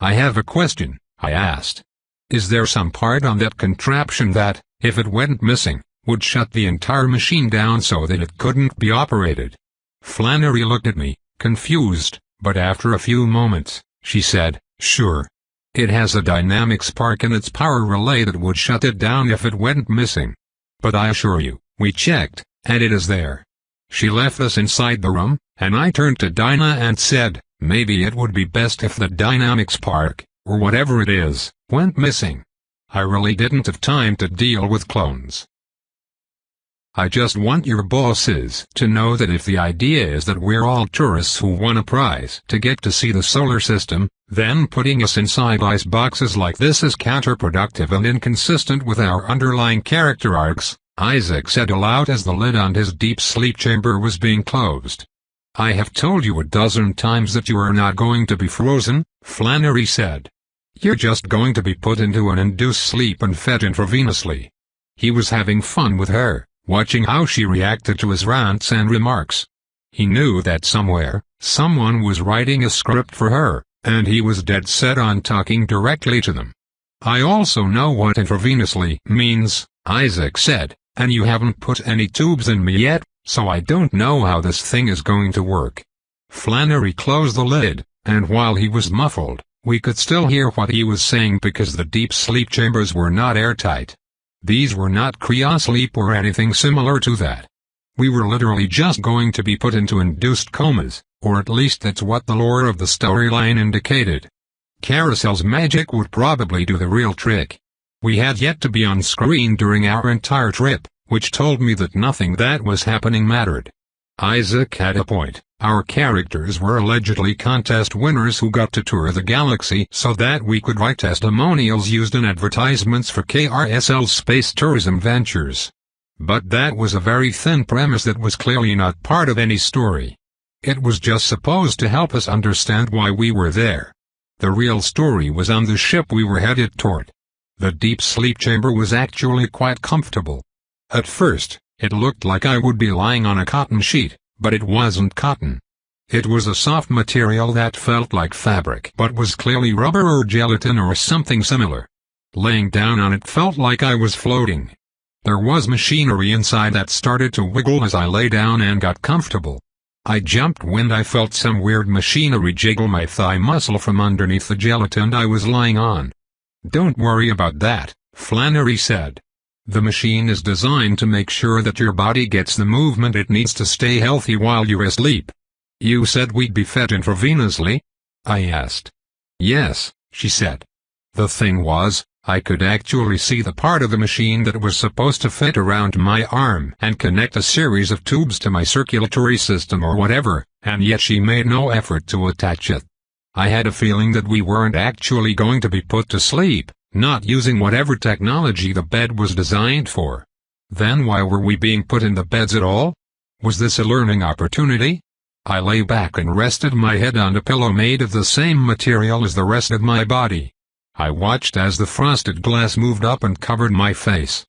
"I have a question," I asked. "Is there some part on that contraption that, if it went missing, would shut the entire machine down so that it couldn't be operated?" Flannery looked at me, confused, but after a few moments, she said, "Sure. It has a dynamic spark in its power relay that would shut it down if it went missing. But I assure you, we checked, and it is there." She left us inside the room, and I turned to Dinah and said, "Maybe it would be best if the dynamic spark, or whatever it is, went missing. I really didn't have time to deal with clones. I just want your bosses to know that if the idea is that we're all tourists who won a prize to get to see the solar system, then putting us inside ice boxes like this is counterproductive and inconsistent with our underlying character arcs," Isaac said aloud as the lid on his deep sleep chamber was being closed. "I have told you a dozen times that you are not going to be frozen," Flannery said. "You're just going to be put into an induced sleep and fed intravenously." He was having fun with her, watching how she reacted to his rants and remarks. He knew that somewhere, someone was writing a script for her, and he was dead set on talking directly to them. "I also know what intravenously means," Isaac said, "and you haven't put any tubes in me yet, so I don't know how this thing is going to work." Flannery closed the lid, and while he was muffled, we could still hear what he was saying because the deep sleep chambers were not airtight. These were not cryosleep or anything similar to that. We were literally just going to be put into induced comas, or at least that's what the lore of the storyline indicated. Carousel's magic would probably do the real trick. We had yet to be on screen during our entire trip, which told me that nothing that was happening mattered. Isaac had a point. Our characters were allegedly contest winners who got to tour the galaxy so that we could write testimonials used in advertisements for Carousel's space tourism ventures. But that was a very thin premise that was clearly not part of any story. It was just supposed to help us understand why we were there. The real story was on the ship we were headed toward. The deep sleep chamber was actually quite comfortable. At first, it looked like I would be lying on a cotton sheet, but it wasn't cotton. It was a soft material that felt like fabric but was clearly rubber or gelatin or something similar. Laying down on it felt like I was floating. There was machinery inside that started to wiggle as I lay down and got comfortable. I jumped when I felt some weird machinery jiggle my thigh muscle from underneath the gelatin I was lying on. "Don't worry about that," Flannery said. "The machine is designed to make sure that your body gets the movement it needs to stay healthy while you're asleep." "You said we'd be fed intravenously?" I asked. "Yes," she said. The thing was, I could actually see the part of the machine that was supposed to fit around my arm and connect a series of tubes to my circulatory system or whatever, and yet she made no effort to attach it. I had a feeling that we weren't actually going to be put to sleep, not using whatever technology the bed was designed for. Then why were we being put in the beds at all? Was this a learning opportunity? I lay back and rested my head on a pillow made of the same material as the rest of my body. I watched as the frosted glass moved up and covered my face.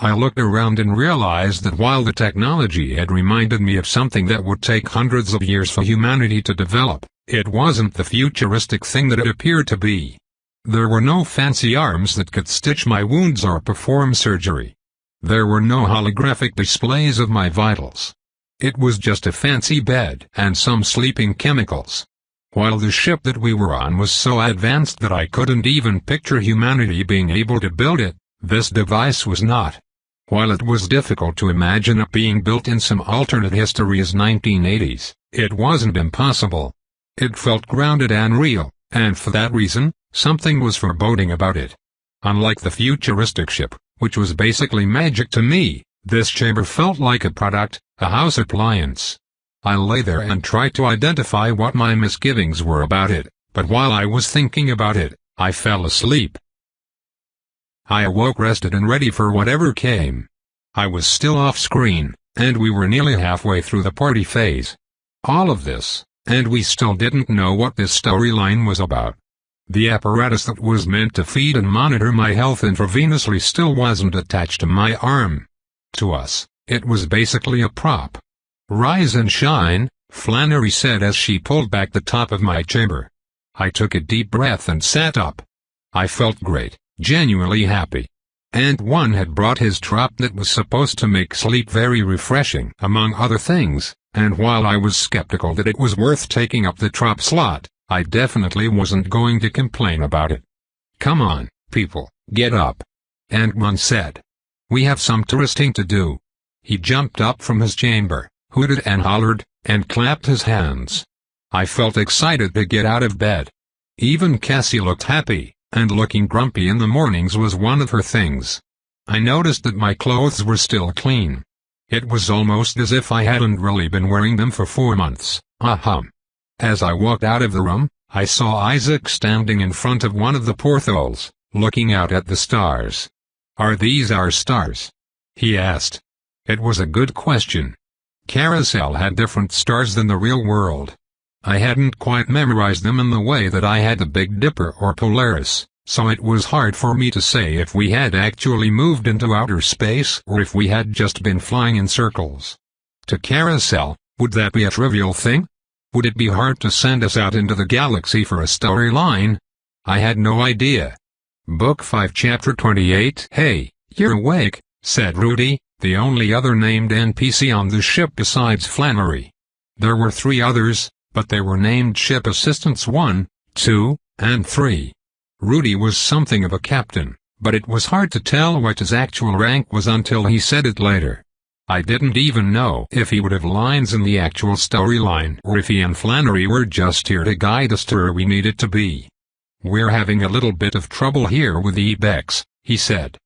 I looked around and realized that while the technology had reminded me of something that would take hundreds of years for humanity to develop, it wasn't the futuristic thing that it appeared to be. There were no fancy arms that could stitch my wounds or perform surgery. There were no holographic displays of my vitals. It was just a fancy bed and some sleeping chemicals. While the ship that we were on was so advanced that I couldn't even picture humanity being able to build it, this device was not. While it was difficult to imagine it being built in some alternate history as 1980s, it wasn't impossible. It felt grounded and real, and for that reason, something was foreboding about it. Unlike the futuristic ship, which was basically magic to me, this chamber felt like a product, a house appliance. I lay there and tried to identify what my misgivings were about it, but while I was thinking about it, I fell asleep. I awoke rested and ready for whatever came. I was still off screen, and we were nearly halfway through the party phase. All of this, and we still didn't know what this storyline was about. The apparatus that was meant to feed and monitor my health intravenously still wasn't attached to my arm. To us, it was basically a prop. "Rise and shine," Flannery said as she pulled back the top of my chamber. I took a deep breath and sat up. I felt great, genuinely happy. And one had brought his drop that was supposed to make sleep very refreshing, among other things, and while I was skeptical that it was worth taking up the drop slot, I definitely wasn't going to complain about it. "Come on, people, get up," Ant-Man said. "We have some touristing to do." He jumped up from his chamber, hooted and hollered, and clapped his hands. I felt excited to get out of bed. Even Cassie looked happy, and looking grumpy in the mornings was one of her things. I noticed that my clothes were still clean. It was almost as if I hadn't really been wearing them for 4 months. As I walked out of the room, I saw Isaac standing in front of one of the portholes, looking out at the stars. "Are these our stars?" he asked. It was a good question. Carousel had different stars than the real world. I hadn't quite memorized them in the way that I had the Big Dipper or Polaris, so it was hard for me to say if we had actually moved into outer space or if we had just been flying in circles. To Carousel, would that be a trivial thing? Would it be hard to send us out into the galaxy for a storyline? I had no idea. Book 5 Chapter 28 "Hey, you're awake," said Rudy, the only other named NPC on the ship besides Flannery. There were 3 others, but they were named Ship Assistants 1, 2, and 3. Rudy was something of a captain, but it was hard to tell what his actual rank was until he said it later. I didn't even know if he would have lines in the actual storyline or if he and Flannery were just here to guide us to where we needed to be. "We're having a little bit of trouble here with the Ibex," he said.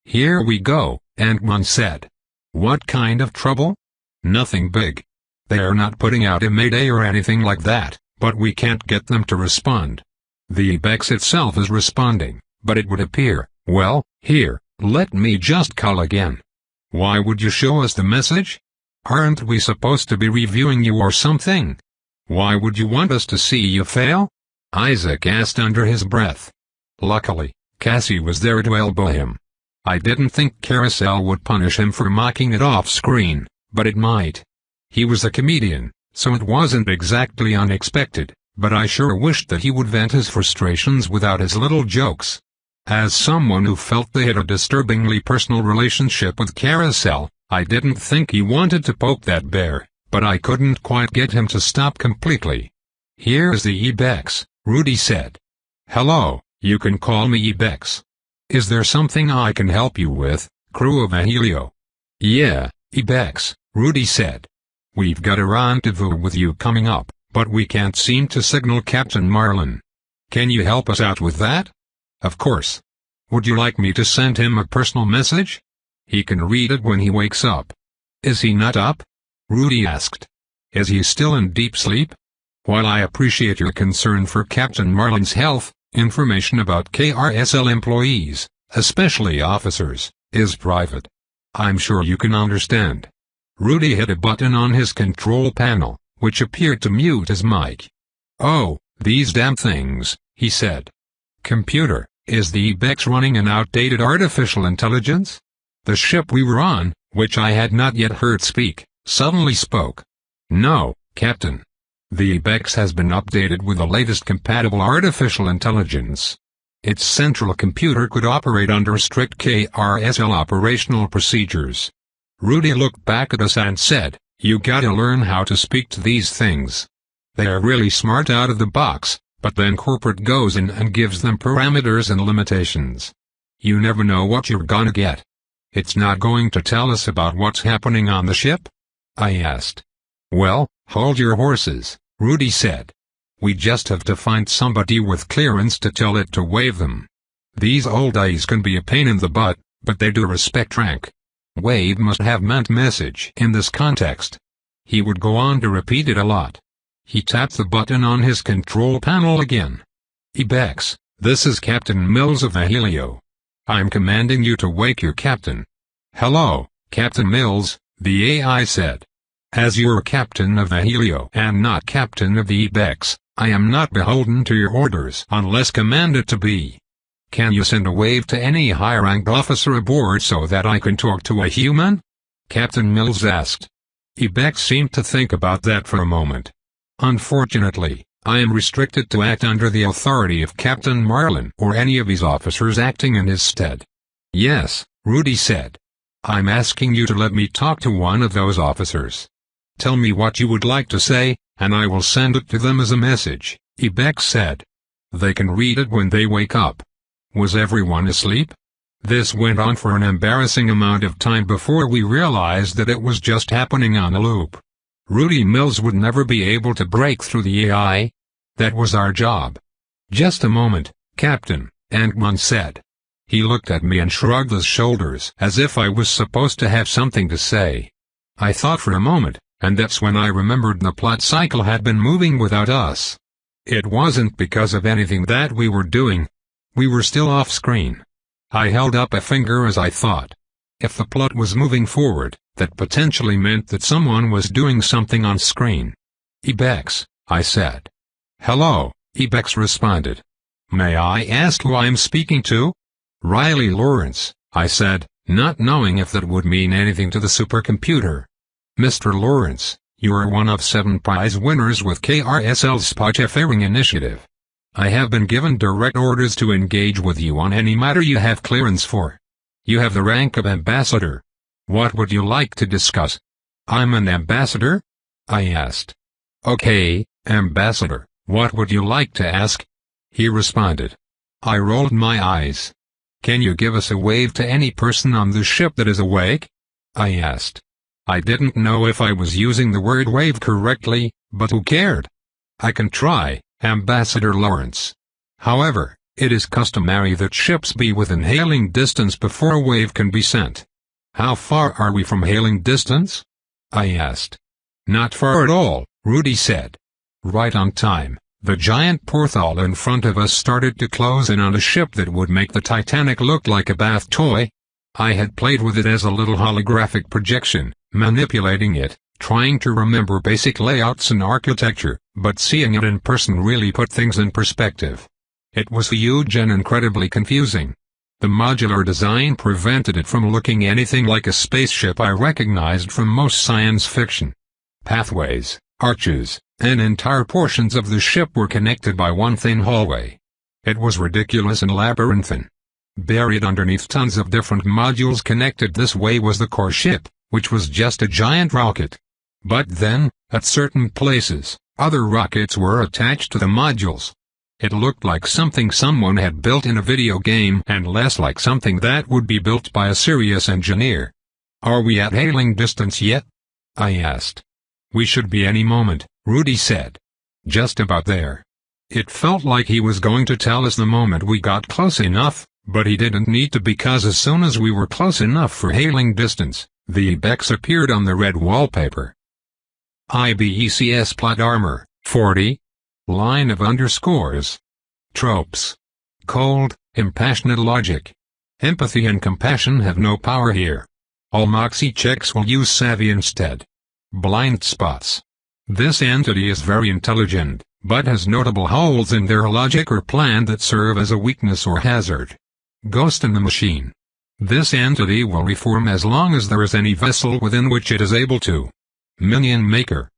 "Here we go," Ant-Man said. "What kind of trouble?" "Nothing big. They're not putting out a mayday or anything like that, but we can't get them to respond. The Ibex itself is responding, but it would appear, well, here, let me just call again." "Why would you show us the message? Aren't we supposed to be reviewing you or something? Why would you want us to see you fail?" Isaac asked under his breath. Luckily, Cassie was there to elbow him. I didn't think Carousel would punish him for mocking it off screen, but it might. He was a comedian, so it wasn't exactly unexpected, but I sure wished that he would vent his frustrations without his little jokes. As someone who felt they had a disturbingly personal relationship with Carousel, I didn't think he wanted to poke that bear, but I couldn't quite get him to stop completely. "Here's the Ibex," Rudy said. "Hello, you can call me Ibex. Is there something I can help you with, crew of Ahelio?" "Yeah, Ibex," Rudy said. "We've got a rendezvous with you coming up, but we can't seem to signal Captain Marlin. Can you help us out with that?" "Of course. Would you like me to send him a personal message? He can read it when he wakes up." "Is he not up?" Rudy asked. "Is he still in deep sleep? While I appreciate your concern for Captain Marlin's health, information about Carousel employees, especially officers, is private. I'm sure you can understand." Rudy hit a button on his control panel, which appeared to mute his mic. "Oh, these damn things," he said. "Computer, is the Ibex running an outdated artificial intelligence?" The ship we were on, which I had not yet heard speak, suddenly spoke. "No, Captain. The Ibex has been updated with the latest compatible artificial intelligence. Its central computer could operate under strict Carousel operational procedures." Rudy looked back at us and said, "You gotta learn how to speak to these things. They are really smart out of the box, but then corporate goes in and gives them parameters and limitations. You never know what you're gonna get." "It's not going to tell us about what's happening on the ship?" I asked. "Well, hold your horses," Rudy said. "We just have to find somebody with clearance to tell it to wave them. These old eyes can be a pain in the butt, but they do respect rank. Wave must have meant message in this context." He would go on to repeat it a lot. He tapped the button on his control panel again. "Ibex, this is Captain Mills of the Helio. I'm commanding you to wake your captain." "Hello, Captain Mills," the AI said. "As you're captain of the Helio and not captain of the Ibex, I am not beholden to your orders unless commanded to be. Can you send a wave to any high-ranked officer aboard so that I can talk to a human?" Captain Mills asked. Ibex seemed to think about that for a moment. "Unfortunately, I am restricted to act under the authority of Captain Marlin or any of his officers acting in his stead." "Yes," Rudy said. "I'm asking you to let me talk to one of those officers. Tell me what you would like to say, and I will send it to them as a message," Ibex said. "They can read it when they wake up." Was everyone asleep? This went on for an embarrassing amount of time before we realized that it was just happening on a loop. Rudy Mills would never be able to break through the AI. That was our job. "Just a moment, Captain," Angman said. He looked at me and shrugged his shoulders as if I was supposed to have something to say. I thought for a moment, and that's when I remembered the plot cycle had been moving without us. It wasn't because of anything that we were doing. We were still off-screen. I held up a finger as I thought. If the plot was moving forward, that potentially meant that someone was doing something on screen. "Ibex," I said. "Hello," Ibex responded. "May I ask who I'm speaking to?" "Riley Lawrence," I said, not knowing if that would mean anything to the supercomputer. "Mr. Lawrence, you are one of 7 prize winners with KRSL's Spotfaring initiative. I have been given direct orders to engage with you on any matter you have clearance for. You have the rank of ambassador. What would you like to discuss?" "I'm an ambassador?" I asked. "Okay, ambassador, what would you like to ask?" he responded. I rolled my eyes. "Can you give us a wave to any person on the ship that is awake?" I asked. I didn't know if I was using the word wave correctly, but who cared? "I can try, Ambassador Lawrence. However, it is customary that ships be within hailing distance before a wave can be sent." "How far are we from hailing distance?" I asked. "Not far at all," Rudy said. Right on time, the giant porthole in front of us started to close in on a ship that would make the Titanic look like a bath toy. I had played with it as a little holographic projection, manipulating it, trying to remember basic layouts and architecture, but seeing it in person really put things in perspective. It was huge and incredibly confusing. The modular design prevented it from looking anything like a spaceship I recognized from most science fiction. Pathways, arches, and entire portions of the ship were connected by one thin hallway. It was ridiculous and labyrinthine. Buried underneath tons of different modules connected this way was the core ship, which was just a giant rocket. But then, at certain places, other rockets were attached to the modules. It looked like something someone had built in a video game and less like something that would be built by a serious engineer. "Are we at hailing distance yet?" I asked. "We should be any moment," Rudy said. "Just about there." It felt like he was going to tell us the moment we got close enough, but he didn't need to because as soon as we were close enough for hailing distance, the Ibex appeared on the red wallpaper. IBECS plot armor, 40. Line of underscores. Tropes. Cold, impassionate logic. Empathy and compassion have no power here. All moxie checks will use savvy instead. Blind spots. This entity is very intelligent, but has notable holes in their logic or plan that serve as a weakness or hazard. Ghost in the machine. This entity will reform as long as there is any vessel within which it is able to. Minion Maker.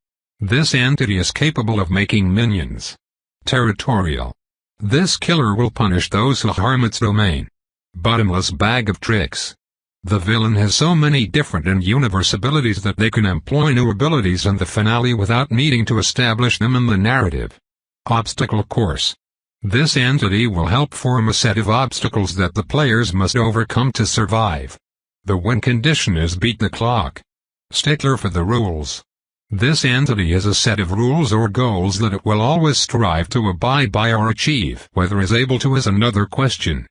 This entity is capable of making minions. Territorial. This killer will punish those who harm its domain. Bottomless bag of tricks. The villain has so many different in-universe abilities that they can employ new abilities in the finale without needing to establish them in the narrative. Obstacle Course. This entity will help form a set of obstacles that the players must overcome to survive. The win condition is beat the clock. Stickler for the rules. This entity has a set of rules or goals that it will always strive to abide by or achieve. Whether is able to is another question.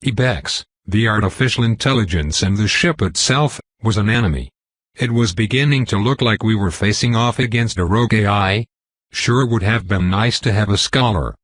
Ibex, the artificial intelligence and the ship itself, was an enemy. It was beginning to look like we were facing off against a rogue AI. Sure would have been nice to have a scholar.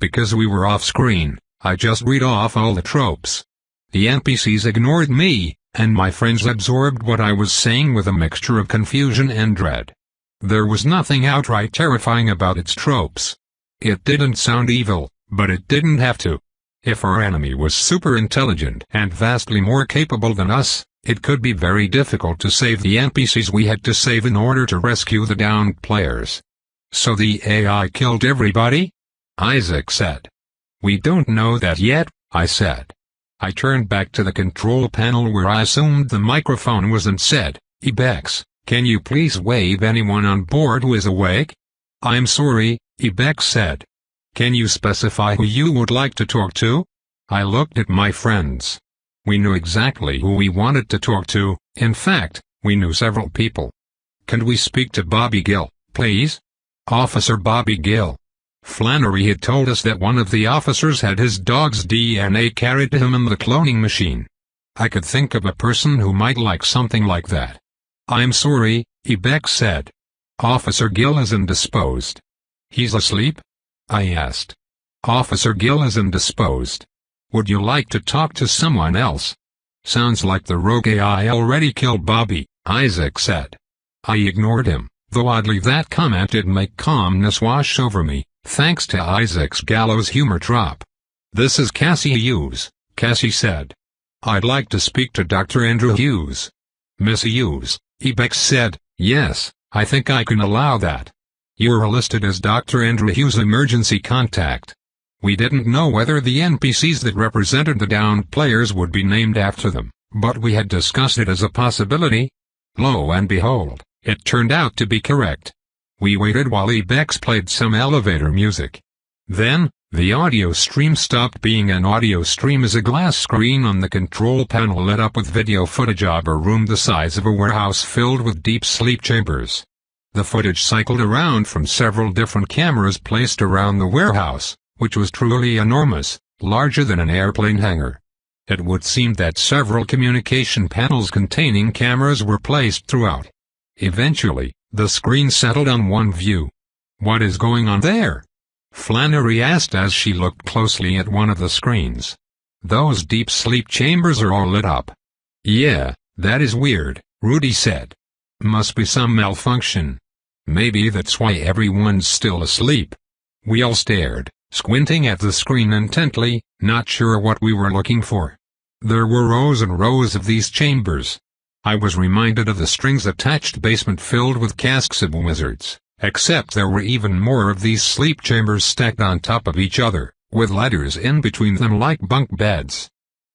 Because we were off-screen, I just read off all the tropes. The NPCs ignored me, and my friends absorbed what I was saying with a mixture of confusion and dread. There was nothing outright terrifying about its tropes. It didn't sound evil, but it didn't have to. If our enemy was super intelligent and vastly more capable than us, it could be very difficult to save the NPCs we had to save in order to rescue the downed players. So the AI killed everybody? Isaac said. We don't know that yet, I said. I turned back to the control panel where I assumed the microphone was and said, Ibex, can you please wave anyone on board who is awake? I'm sorry, Ibex said. Can you specify who you would like to talk to? I looked at my friends. We knew exactly who we wanted to talk to. In fact, we knew several people. Can we speak to Bobby Gill, please? Officer Bobby Gill. Flannery had told us that one of the officers had his dog's DNA carried to him in the cloning machine. I could think of a person who might like something like that. I'm sorry, Ibex said. Officer Gill is indisposed. He's asleep? I asked. Officer Gill is indisposed. Would you like to talk to someone else? Sounds like the rogue AI already killed Bobby, Isaac said. I ignored him, though oddly that comment did make calmness wash over me, thanks to Isaac's gallows humor drop. This is Cassie Hughes, Cassie said. I'd like to speak to Dr. Andrew Hughes. Miss Hughes, Ibex said, yes, I think I can allow that. You're listed as Dr. Andrew Hughes' emergency contact. We didn't know whether the NPCs that represented the downed players would be named after them, but we had discussed it as a possibility. Lo and behold, it turned out to be correct. We waited while Ibex played some elevator music. Then, the audio stream stopped being an audio stream as a glass screen on the control panel lit up with video footage of a room the size of a warehouse filled with deep sleep chambers. The footage cycled around from several different cameras placed around the warehouse, which was truly enormous, larger than an airplane hangar. It would seem that several communication panels containing cameras were placed throughout. Eventually, the screen settled on one view. What is going on there? Flannery asked as she looked closely at one of the screens. Those deep sleep chambers are all lit up. Yeah, that is weird, Rudy said. Must be some malfunction. Maybe that's why everyone's still asleep. We all stared, squinting at the screen intently, not sure what we were looking for. There were rows and rows of these chambers. I was reminded of the strings-attached basement filled with casks of wizards, except there were even more of these sleep chambers stacked on top of each other, with ladders in between them like bunk beds.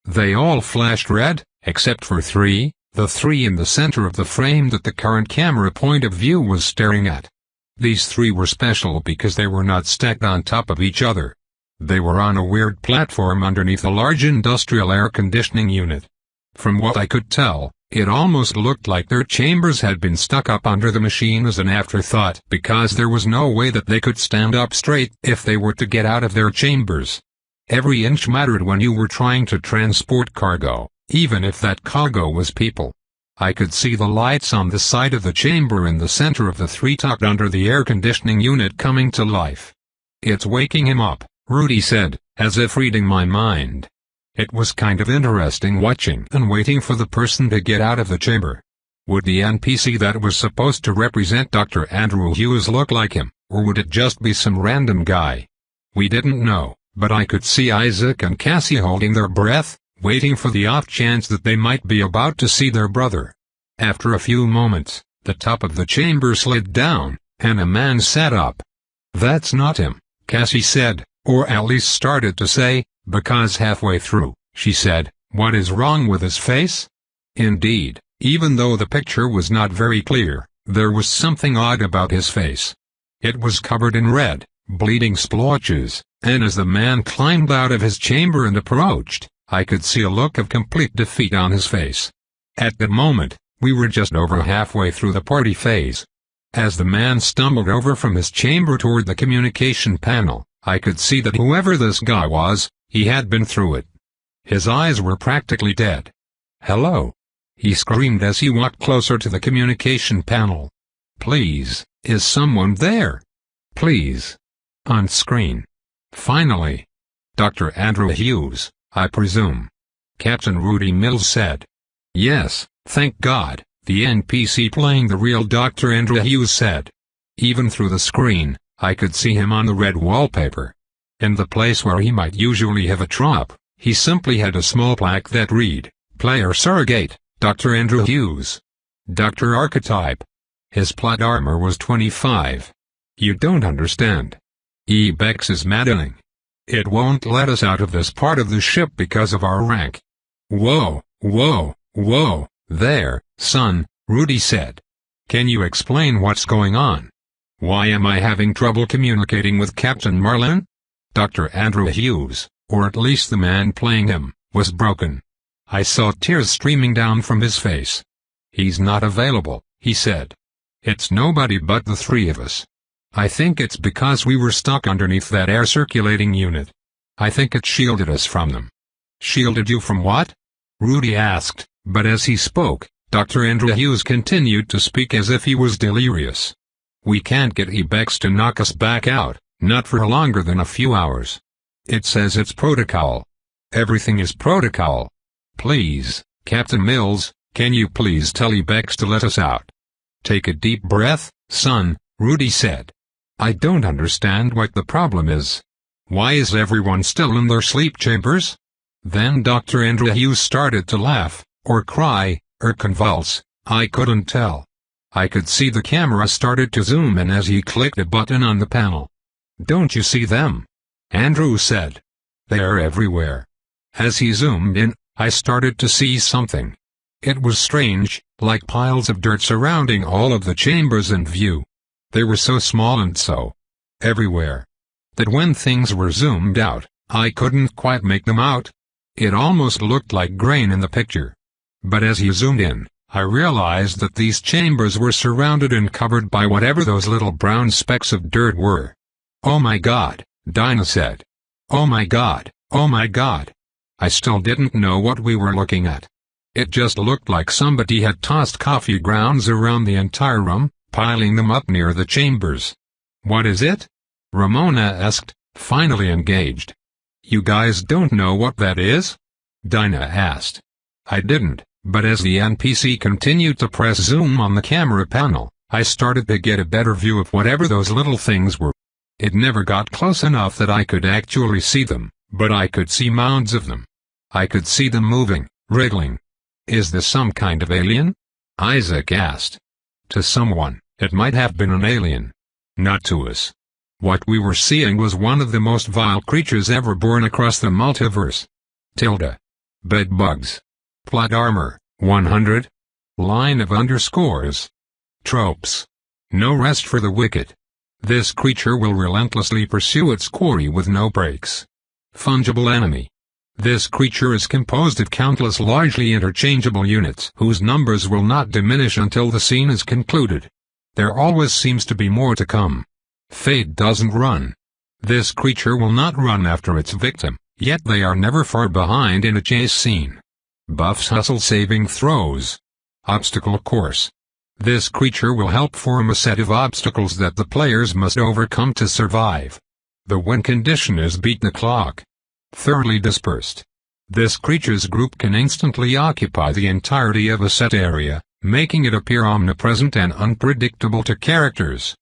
They all flashed red, except for three, the three in the center of the frame that the current camera point of view was staring at. These three were special because they were not stacked on top of each other. They were on a weird platform underneath a large industrial air conditioning unit. From what I could tell, it almost looked like their chambers had been stuck up under the machine as an afterthought because there was no way that they could stand up straight if they were to get out of their chambers. Every inch mattered when you were trying to transport cargo, even if that cargo was people. I could see the lights on the side of the chamber in the center of the three tucked under the air conditioning unit coming to life. It's waking him up, Rudy said, as if reading my mind. It was kind of interesting watching and waiting for the person to get out of the chamber. Would the NPC that was supposed to represent Dr. Andrew Hughes look like him, or would it just be some random guy? We didn't know, but I could see Isaac and Cassie holding their breath, waiting for the off chance that they might be about to see their brother. After a few moments, the top of the chamber slid down, and a man sat up. "That's not him," Cassie said, or at least started to say, because halfway through, she said, "What is wrong with his face?" Indeed, even though the picture was not very clear, there was something odd about his face. It was covered in red, bleeding splotches, and as the man climbed out of his chamber and approached, I could see a look of complete defeat on his face. At that moment, we were just over halfway through the party phase. As the man stumbled over from his chamber toward the communication panel, I could see that whoever this guy was, he had been through it. His eyes were practically dead. "Hello!" he screamed as he walked closer to the communication panel. "Please, is someone there? Please." On screen. Finally. "Dr. Andrew Hughes, I presume?" Captain Rudy Mills said. "Yes, thank God," the NPC playing the real Dr. Andrew Hughes said. Even through the screen, I could see him on the red wallpaper. In the place where he might usually have a trop, he simply had a small plaque that read, "Player Surrogate, Dr. Andrew Hughes. Dr. Archetype." His plot armor was 25. You don't understand. Ebex is maddening. It won't let us out of this part of the ship because of our rank. "Whoa, whoa, whoa, there, son," Rudy said. "Can you explain what's going on? Why am I having trouble communicating with Captain Marlin?" Dr. Andrew Hughes, or at least the man playing him, was broken. I saw tears streaming down from his face. "He's not available," he said. "It's nobody but the three of us. I think it's because we were stuck underneath that air circulating unit. I think it shielded us from them." "Shielded you from what?" Rudy asked, but as he spoke, Dr. Andrew Hughes continued to speak as if he was delirious. "We can't get Ebex to knock us back out, not for longer than a few hours. It says it's protocol. Everything is protocol. Please, Captain Mills, can you please tell Ebex to let us out?" "Take a deep breath, son," Rudy said. "I don't understand what the problem is. Why is everyone still in their sleep chambers?" Then Dr. Andrew Hughes started to laugh, or cry, or convulse, I couldn't tell. I could see the camera started to zoom in as he clicked a button on the panel. "Don't you see them?" Andrew said. "They're everywhere." As he zoomed in, I started to see something. It was strange, like piles of dirt surrounding all of the chambers in view. They were so small and so everywhere that when things were zoomed out, I couldn't quite make them out. It almost looked like grain in the picture. But as he zoomed in, I realized that these chambers were surrounded and covered by whatever those little brown specks of dirt were. "Oh my God," Dinah said. "Oh my God, oh my God." I still didn't know what we were looking at. It just looked like somebody had tossed coffee grounds around the entire room, piling them up near the chambers. "What is it?" Ramona asked, finally engaged. "You guys don't know what that is?" Dinah asked. I didn't, but as the NPC continued to press zoom on the camera panel, I started to get a better view of whatever those little things were. It never got close enough that I could actually see them, but I could see mounds of them. I could see them moving, wriggling. "Is this some kind of alien?" Isaac asked. To someone, it might have been an alien. Not to us. What we were seeing was one of the most vile creatures ever born across the multiverse. Bed bugs. Plot armor, 100. Line of underscores. Tropes. No rest for the wicked. This creature will relentlessly pursue its quarry with no breaks. Fungible enemy. This creature is composed of countless largely interchangeable units whose numbers will not diminish until the scene is concluded. There always seems to be more to come. Fate doesn't run. This creature will not run after its victim, yet they are never far behind in a chase scene. Buffs hustle saving throws. Obstacle course. This creature will help form a set of obstacles that the players must overcome to survive. The win condition is beat the clock. Thoroughly dispersed. This creature's group can instantly occupy the entirety of a set area, making it appear omnipresent and unpredictable to characters.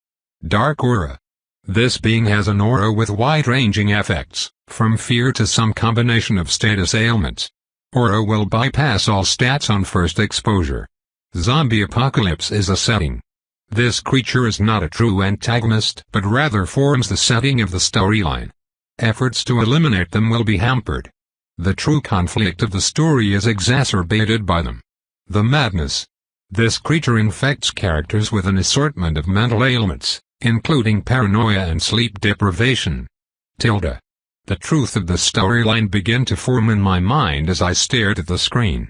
Dark aura. This being has an aura with wide-ranging effects, from fear to some combination of status ailments. Aura will bypass all stats on first exposure. Zombie apocalypse is a setting. This creature is not a true antagonist but rather forms the setting of the storyline. Efforts to eliminate them will be hampered. The true conflict of the story is exacerbated by them. The madness. This creature infects characters with an assortment of mental ailments, including paranoia and sleep deprivation. The truth of the storyline began to form in my mind as I stared at the screen.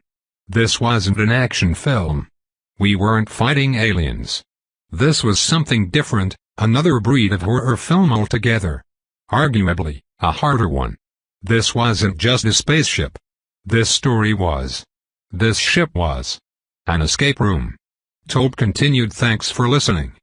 This wasn't an action film. We weren't fighting aliens. This was something different, another breed of horror film altogether. Arguably, a harder one. This wasn't just a spaceship. This story was. This ship was. An escape room. Told continued. Thanks for listening.